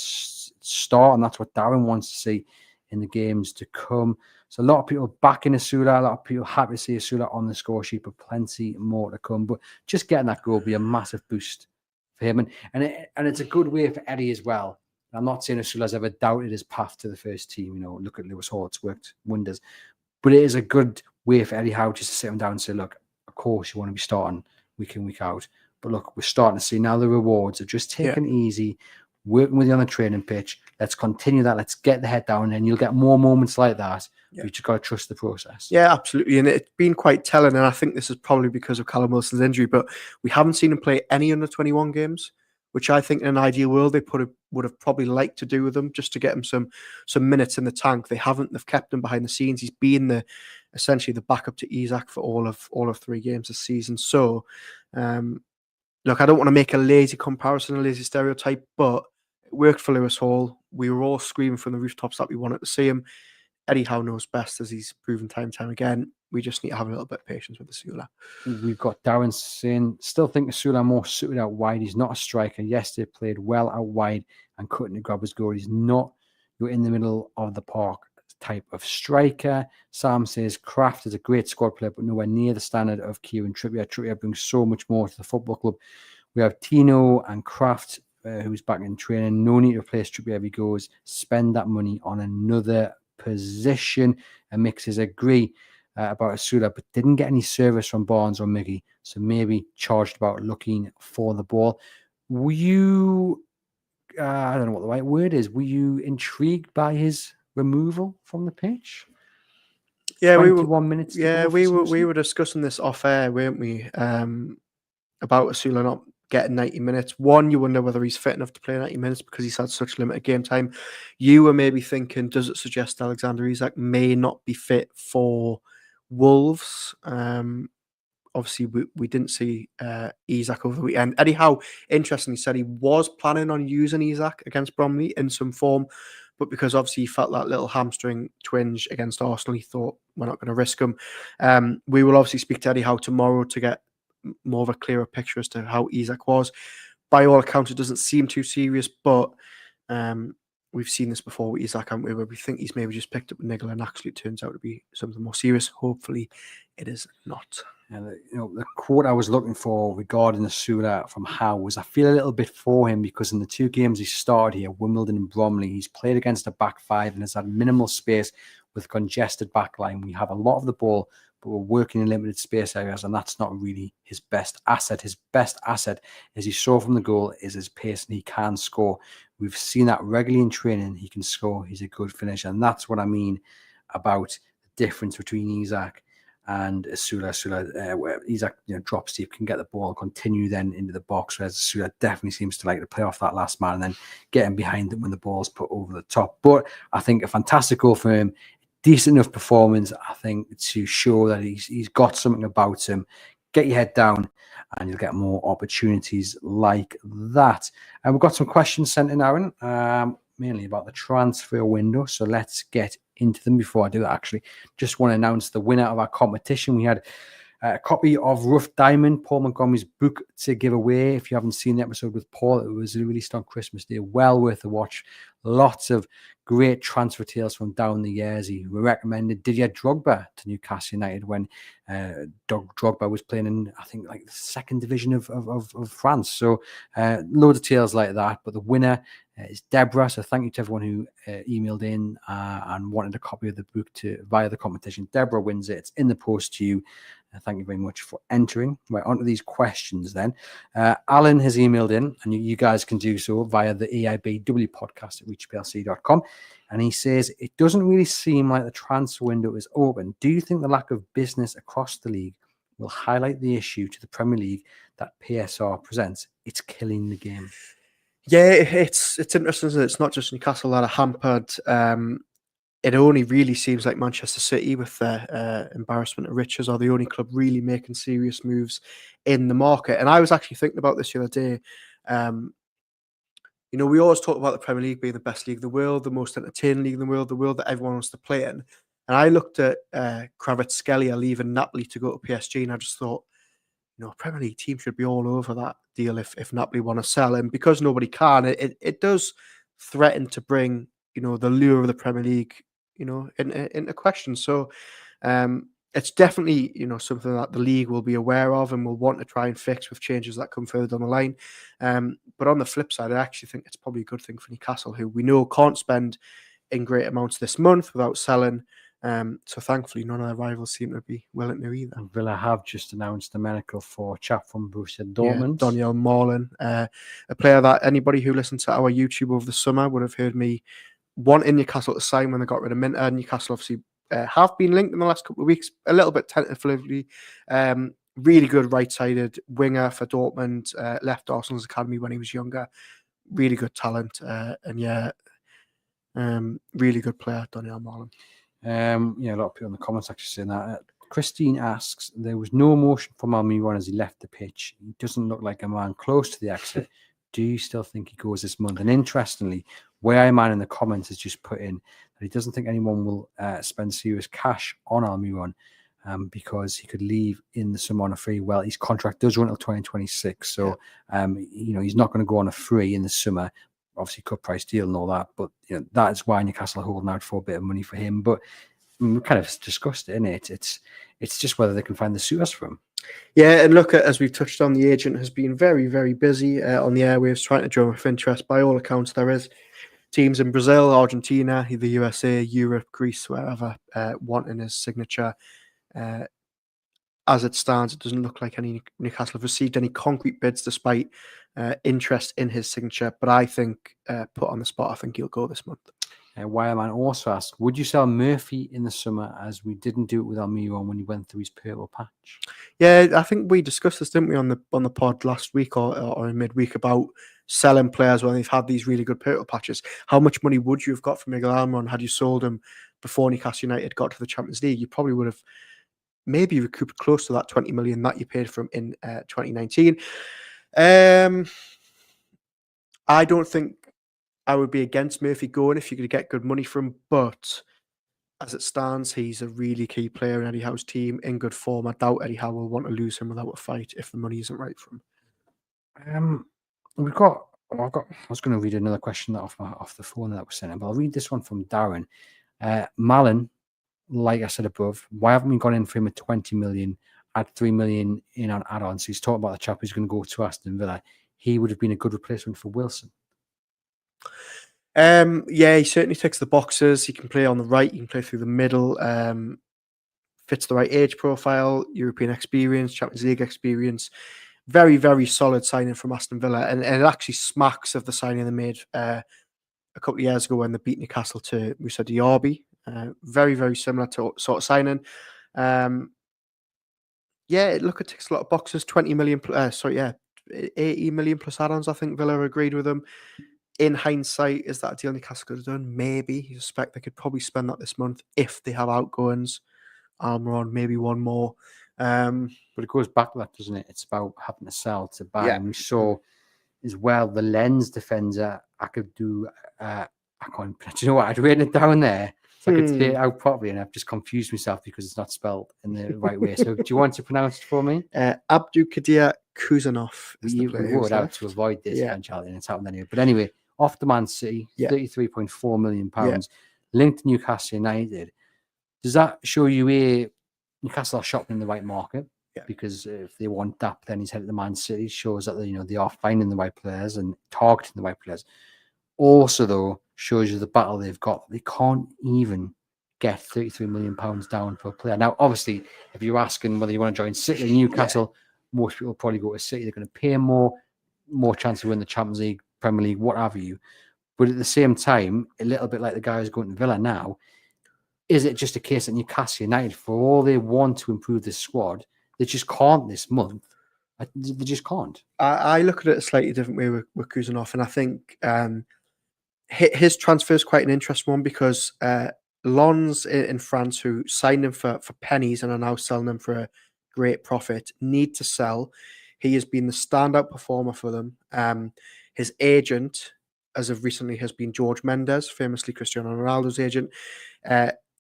start, and that's what Darren wants to see in the games to come. So a lot of people backing Osula, a lot of people happy to see Osula on the score sheet, but plenty more to come. But just getting that goal will be a massive boost for him. And it's a good way for Eddie as well. I'm not saying Osula's ever doubted his path to the first team. You know, look at Lewis Hall, it's worked wonders. But it is a good way for Eddie Howe just to sit him down and say, look, of course you want to be starting week in, week out. But look, we're starting to see now the rewards of just taking it easy, working with you on the training pitch. Let's continue that. Let's get the head down, and you'll get more moments like that. Yeah. You just got to trust the process. Yeah, absolutely. And it's been quite telling. And I think this is probably because of Callum Wilson's injury, but we haven't seen him play any under 21 games, which I think in an ideal world they would have probably liked to do with him just to get him some minutes in the tank. They haven't. They've kept him behind the scenes. He's been essentially the backup to Isak for all of 3 games this season. So, look, I don't want to make a lazy comparison, a lazy stereotype, but it worked for Lewis Hall. We were all screaming from the rooftops that we wanted to see him. Eddie Howe knows best, as he's proven time and time again. we just need to have a little bit of patience with Osula. We've got Darren saying, still think Osula more suited out wide. He's not a striker. Yesterday played well out wide and couldn't grab his goal. He's not your in the middle of the park type of striker. Sam says Kraft is a great squad player, but nowhere near the standard of Kieran Trippier. Trippier brings so much more to the football club. We have Tino and Kraft, who's back in training. No need to replace Trippier if he goes. Spend that money on another position. And mixes agree about Osula, but didn't get any service from Barnes or Miggy, so maybe charged about looking for the ball. Were you, I don't know what the right word is, were you intrigued by his removal from the pitch? Yeah, 21 minutes. Yeah, we were discussing this off air, weren't we? About Osula not getting 90 minutes. One, you wonder whether he's fit enough to play 90 minutes because he's had such limited game time. You were maybe thinking, does it suggest Alexander Isak may not be fit for Wolves? Obviously, we didn't see Isak over the weekend. Eddie Howe, interestingly, said he was planning on using Isak against Bromley in some form, but because obviously he felt that little hamstring twinge against Arsenal, he thought, we're not going to risk him. We will obviously speak to Eddie Howe tomorrow to get more of a clearer picture as to how Isak was. By all accounts, it doesn't seem too serious, but we've seen this before with Isak, haven't we? Where we think he's maybe just picked up a niggle and actually it turns out to be something more serious. Hopefully, it is not. And the quote I was looking for regarding Osula from Howe was, I feel a little bit for him because in the 2 games he started here, Wimbledon and Bromley, he's played against a back 5 and has had minimal space with congested back line. We have a lot of the ball, but we're working in limited space areas, and that's not really his best asset. His best asset, as you saw from the goal, is his pace, and he can score. We've seen that regularly in training. He can score. He's a good finisher, and that's what I mean about the difference between Isak and Osula. Where Isak drops deep, can get the ball, continue then into the box, whereas Osula definitely seems to like to play off that last man and then getting behind them when the ball's put over the top. But I think a fantastic goal for him. Decent enough performance, I think, to show that he's got something about him. Get your head down and you'll get more opportunities like that. And we've got some questions sent in, Aaron, mainly about the transfer window. So let's get into them. Before I do that, actually, just want to announce the winner of our competition. We had a copy of Rough Diamond, Paul Montgomery's book, to give away. If you haven't seen the episode with Paul, it was released on Christmas Day. Well worth a watch. Lots of great transfer tales from down the years. He recommended Didier Drogba to Newcastle United when Drogba was playing in, I think, like the 2nd division of France. So loads of tales like that. But the winner is Deborah. So thank you to everyone who emailed in and wanted a copy of the book via the competition. Deborah wins it. It's in the post to you. Thank you very much for entering. Right, on to these questions then. Alan has emailed in, and you guys can do so via the EIBW podcast at reachplc.com. And he says, it doesn't really seem like the transfer window is open. Do you think the lack of business across the league will highlight the issue to the Premier League that PSR presents? It's killing the game. Yeah, it's interesting, isn't it? It's not just Newcastle that are hampered. It only really seems like Manchester City, with their embarrassment of riches, are the only club really making serious moves in the market. And I was actually thinking about this the other day. We always talk about the Premier League being the best league in the world, the most entertaining league in the world that everyone wants to play in. And I looked at Kvaratskhelia leaving Napoli to go to PSG, and I just thought, Premier League team should be all over that deal if Napoli want to sell him. Because nobody can, it does threaten to bring, the lure of the Premier League, into question. So it's definitely, something that the league will be aware of and will want to try and fix with changes that come further down the line. But on the flip side, I actually think it's probably a good thing for Newcastle, who we know can't spend in great amounts this month without selling. So thankfully, none of their rivals seem to be willing to either. And Villa have just announced a medical for a chap from Borussia Dortmund. Yeah, Almiron, a player that anybody who listened to our YouTube over the summer would have heard me wanting Newcastle to sign when they got rid of Minter. Newcastle obviously have been linked in the last couple of weeks, a little bit tentatively. Really good right-sided winger for Dortmund, left Arsenal's academy when he was younger. Really good talent, really good player, Daniel Almiron. A lot of people in the comments actually saying that. Christine asks, there was no emotion from Almiron as he left the pitch. He doesn't look like a man close to the exit. Do you still think he goes this month? And interestingly, Where Man in the comments has just put in that he doesn't think anyone will spend serious cash on Almiron because he could leave in the summer on a free. Well, his contract does run until 2026, so he's not going to go on a free in the summer. Obviously, cut price deal and all that, but that is why Newcastle are holding out for a bit of money for him. But we kind of discussed it, innit? It's just whether they can find the suitors for him. Yeah, and look, as we've touched on, the agent has been very, very busy on the airwaves trying to drum up interest. By all accounts, there is teams in Brazil, Argentina, the USA, Europe, Greece, wherever, wanting his signature. As it stands, it doesn't look like any Newcastle have received any concrete bids despite interest in his signature. But I think, put on the spot, I think he'll go this month. Wireman also asked, would you sell Murphy in the summer, as we didn't do it with Almiron when he went through his purple patch? Yeah, I think we discussed this, didn't we, on the pod last week or in midweek about selling players when they've had these really good purple patches. How much money would you have got from Miguel Almiron had you sold him before Newcastle United got to the Champions League? You probably would have maybe recouped close to that 20 million that you paid for him in 2019. I don't think I would be against Murphy going if you could get good money from him, but as it stands, he's a really key player in Eddie Howe's team, in good form. I doubt Eddie Howe will want to lose him without a fight if the money isn't right for him. I was going to read another question off the phone that was sent in, but I'll read this one from Darren. Malin, like I said above, why haven't we gone in for him at 20 million, add 3 million in on add-ons? So he's talking about the chap who's going to go to Aston Villa. He would have been a good replacement for Wilson. Yeah, he certainly ticks the boxes. He can play on the right, he can play through the middle, fits the right age profile, European experience, Champions League experience. Very, very solid signing from Aston Villa, and it actually smacks of the signing they made a couple of years ago when they beat Newcastle to Moussa Diaby. Very, very similar to sort of signing. Yeah, look, it ticks a lot of boxes. 80 million plus add-ons. I think Villa agreed with them. In hindsight, is that a deal Newcastle could have done? Maybe. You suspect they could probably spend that this month if they have outgoings. Almiron, maybe one more. But it goes back to that, doesn't it? It's about having to sell to buy. And we saw as well the Lens defender. I could do. I can't. Do you know what? I'd written it down there so I could say it out properly, and I've just confused myself because it's not spelled in the right way. So, do you want to pronounce it for me? Abdulkadir Kuzanov. We wrote it out to avoid this eventuality, and it's happened anyway. But anyway, off to Man City, £33.4 million, linked to Newcastle United. Does that show you Newcastle are shopping in the right market? Yeah. Because if they want that, then he's headed to Man City. Shows that they are finding the right players and targeting the right players. Also, though, shows you the battle they've got. They can't even get £33 million down for a player. Now, obviously, if you're asking whether you want to join City or Newcastle, most people probably go to City. They're going to pay more chance to win the Champions League, Premier League, what have you. But at the same time, a little bit like the guy who's going to Villa now, is it just a case that Newcastle United, for all they want to improve this squad, they just can't this month? They just can't. I look at it a slightly different way with Kuzanov, and I think his transfer is quite an interesting one because Lens in France, who signed him for pennies and are now selling him for a great profit, need to sell. He has been the standout performer for them. His agent, as of recently, has been George Mendes, famously Cristiano Ronaldo's agent.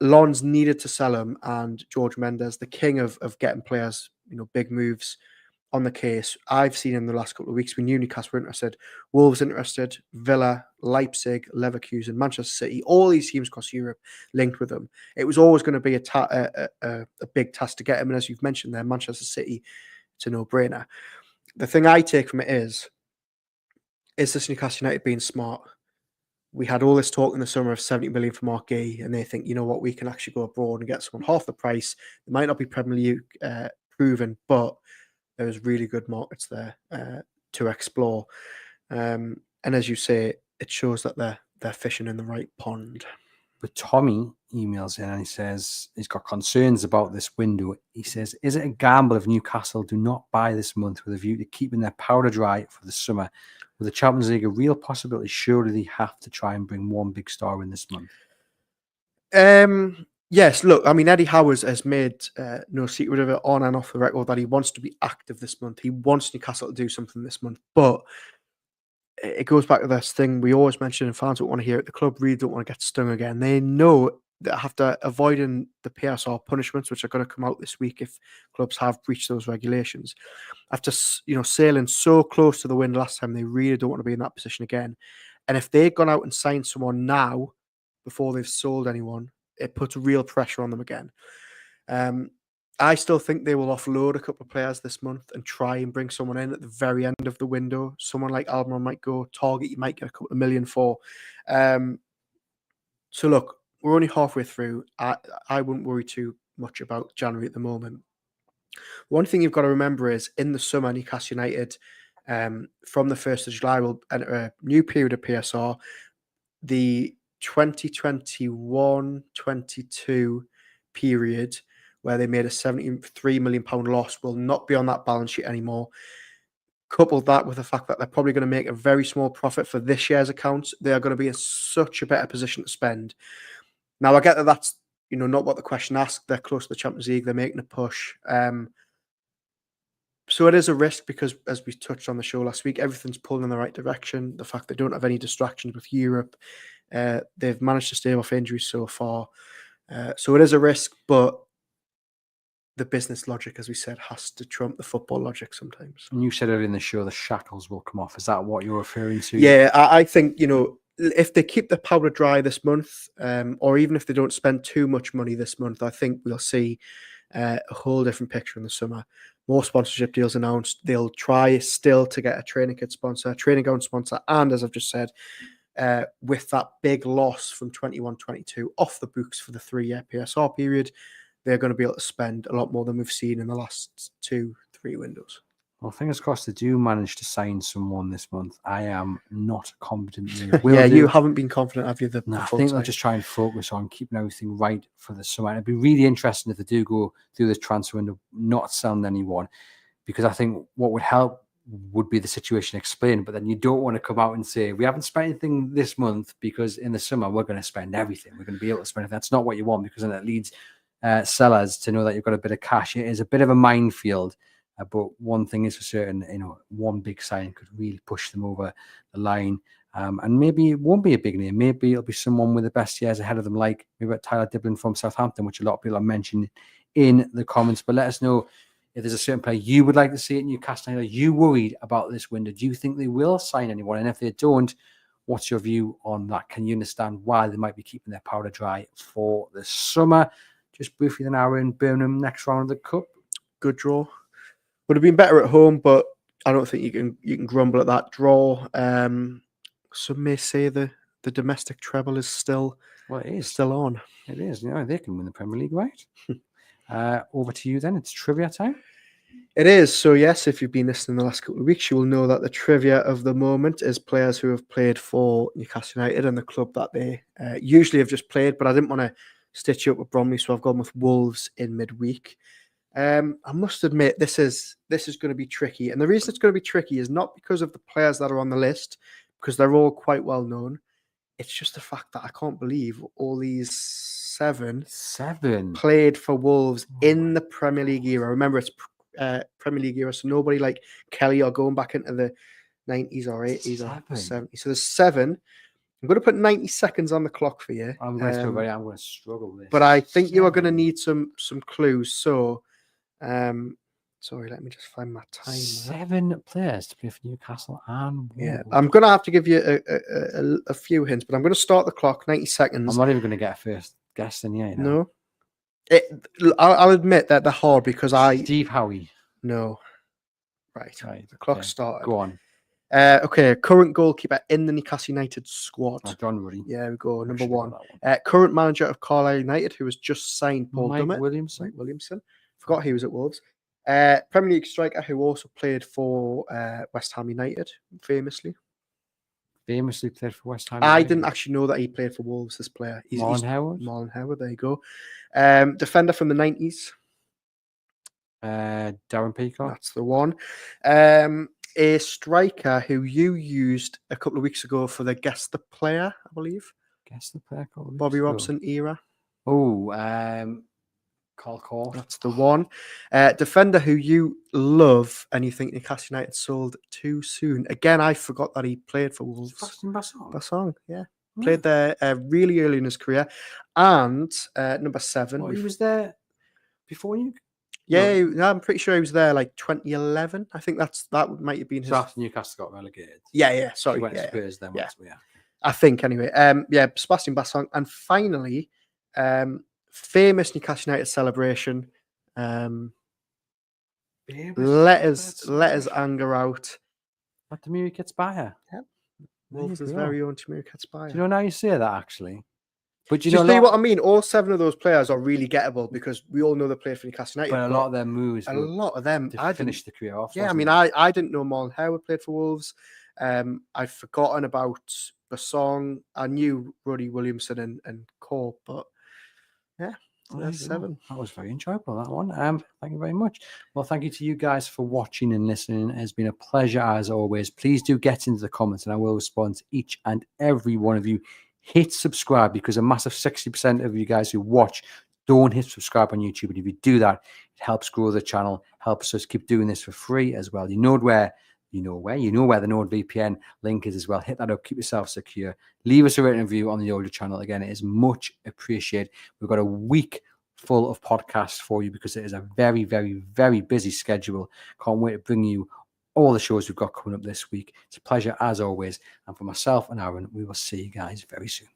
Lens needed to sell him, and George Mendes, the king of getting players, big moves, on the case. I've seen in the last couple of weeks, we knew Newcastle were interested, Wolves interested, Villa, Leipzig, Leverkusen, Manchester City, all these teams across Europe linked with them. It was always going to be a big task to get him, and as you've mentioned there, Manchester City, it's a no-brainer. The thing I take from it is this Newcastle United being smart? We had all this talk in the summer of 70 million for Mark Gay, and they think, you know what, we can actually go abroad and get someone half the price. It might not be Premier League proven, but there's really good markets there to explore. And as you say, it shows that they're fishing in the right pond. But Tommy emails in and he says he's got concerns about this window. He says, is it a gamble if Newcastle do not buy this month with a view to keeping their powder dry for the summer? With the Champions League a real possibility, surely they have to try and bring one big star in this month? Yes, look, I mean, Eddie Howe has made no secret of it on and off the record that he wants to be active this month. He wants Newcastle to do something this month. But it goes back to this thing we always mention, and fans don't want to hear it. The club really don't want to get stung again. They know after avoiding the PSR punishments, which are going to come out this week if clubs have breached those regulations, after sailing so close to the win last time, they really don't want to be in that position again. And if they'd gone out and signed someone now before they've sold anyone, it puts real pressure on them again. I still think they will offload a couple of players this month and try and bring someone in at the very end of the window. Someone like Almiron might go. Target you might get a couple of million for. So look, we're only halfway through. I wouldn't worry too much about January at the moment. One thing you've got to remember is in the summer, Newcastle United, from the 1st of July, will enter a new period of PSR. The 2021-22 period, where they made a £73 million loss, will not be on that balance sheet anymore. Couple that with the fact that they're probably going to make a very small profit for this year's accounts, they are going to be in such a better position to spend. Now, I get that that's not what the question asked. They're close to the Champions League. They're making a push. So it is a risk because, as we touched on the show last week, everything's pulling in the right direction. The fact they don't have any distractions with Europe, they've managed to stay off injuries so far. So it is a risk, but the business logic, as we said, has to trump the football logic sometimes. And you said earlier in the show the shackles will come off. Is that what you're referring to? Yeah, I think, if they keep the powder dry this month, or even if they don't spend too much money this month, I think we'll see a whole different picture in the summer. More sponsorship deals announced. They'll try still to get a training kit sponsor, training ground sponsor, and as I've just said, with that big loss from 21-22 off the books for the 3-year PSR period, they're going to be able to spend a lot more than we've seen in the last 2-3 windows. Well, fingers crossed they do manage to sign someone this month. I am not confident they will. Yeah, you haven't been confident, have you? No, I think they'll just try and focus on keeping everything right for the summer. And it'd be really interesting if they do go through this transfer window not selling anyone, because I think what would help would be the situation explained. But then you don't want to come out and say, we haven't spent anything this month because in the summer we're going to spend everything. We're going to be able to spend everything. That's not what you want, because then it leads sellers to know that you've got a bit of cash. It is a bit of a minefield. But one thing is for certain, one big sign could really push them over the line. And maybe it won't be a big name. Maybe it'll be someone with the best years ahead of them, like maybe Tyler Diblin from Southampton, which a lot of people have mentioned in the comments. But let us know if there's a certain player you would like to see at Newcastle. Are you worried about this window? Do you think they will sign anyone? And if they don't, what's your view on that? Can you understand why they might be keeping their powder dry for the summer? Just briefly, an hour in Birmingham, next round of the Cup. Good draw. Would have been better at home, but I don't think you can grumble at that draw. Some may say the domestic treble is still still on. It is. They can win the Premier League, right? Over to you then. It's trivia time. It is. So yes, if you've been listening the last couple of weeks, you will know that the trivia of the moment is players who have played for Newcastle United and the club that they usually have just played. But I didn't want to stitch you up with Bromley, so I've gone with Wolves in midweek. I must admit this is going to be tricky, and the reason it's going to be tricky is not because of the players that are on the list, because they're all quite well known. It's just the fact that I can't believe all these seven played for Wolves in the Premier League era. Remember, it's Premier League era, so nobody like Kelly are going back into the 90s or 80s or 70s. So there's 7. I'm going to put 90 seconds on the clock for you. I'm going to struggle with this. But I think you are going to need some clues. So, sorry, let me just find my time. 7 players to play for Newcastle and Wolves. Yeah, I'm going to have to give you a few hints, but I'm going to start the clock, 90 seconds. I'm not even going to get a first guess then, yeah. No. I'll admit that they're hard because Steve Howe. No. Right. The clock started. Go on. Okay, current goalkeeper in the Newcastle United squad. John Ruddy. Yeah, we go. Number 1. Current manager of Carlisle United, who has just signed Paul Dummett. Williamson. Forgot he was at Wolves. Premier League striker who also played for West Ham United, famously. Famously played for West Ham United. I didn't actually know that he played for Wolves, this player. Marlon Howard. Marlon Howard, there you go. Defender from the 90s. Darren Peacock. That's the one. A striker who you used a couple of weeks ago for the Guess the Player, I believe. Guess the Player. Bobby Robson era. Oh, Carl Corf. That's the one. Defender who you love and you think Newcastle United sold too soon. Again, I forgot that he played for Wolves. Bassong. Bassong, yeah. Played there really early in his career. And number 7. Well, he was there before you. Yeah, I'm pretty sure he was there like 2011. I think that might have been his. So after Newcastle got relegated. Yeah. Sorry, He went to yeah. Spurs then. Yeah. Yeah. I think anyway. Sebastian Bassong, and finally, famous Newcastle United celebration. Let us anger out. What the Tamiri Ketsbaya. Yep. Wolves' very own Tamiri Ketsbaya. Do you know now you say that actually? But you know what I mean? All 7 of those players are really gettable because we all know they play for Newcastle United. But a lot of their moves, I finished the career off. Yeah, I mean, I didn't know Marlon Howe played for Wolves. I'd forgotten about the song. I knew Roddy Williamson and Corp, but yeah, there's 7. That was very enjoyable, that one. Thank you very much. Well, thank you to you guys for watching and listening. It has been a pleasure as always. Please do get into the comments and I will respond to each and every one of you. Hit subscribe because a massive 60% of you guys who watch don't hit subscribe on YouTube. And if you do that, it helps grow the channel, helps us keep doing this for free as well. You know where the NordVPN link is as well. Hit that up, keep yourself secure. Leave us a rating review on the older channel. Again, it is much appreciated. We've got a week full of podcasts for you because it is a very, very, very busy schedule. Can't wait to bring you all the shows we've got coming up this week. It's a pleasure as always. And for myself and Aaron, we will see you guys very soon.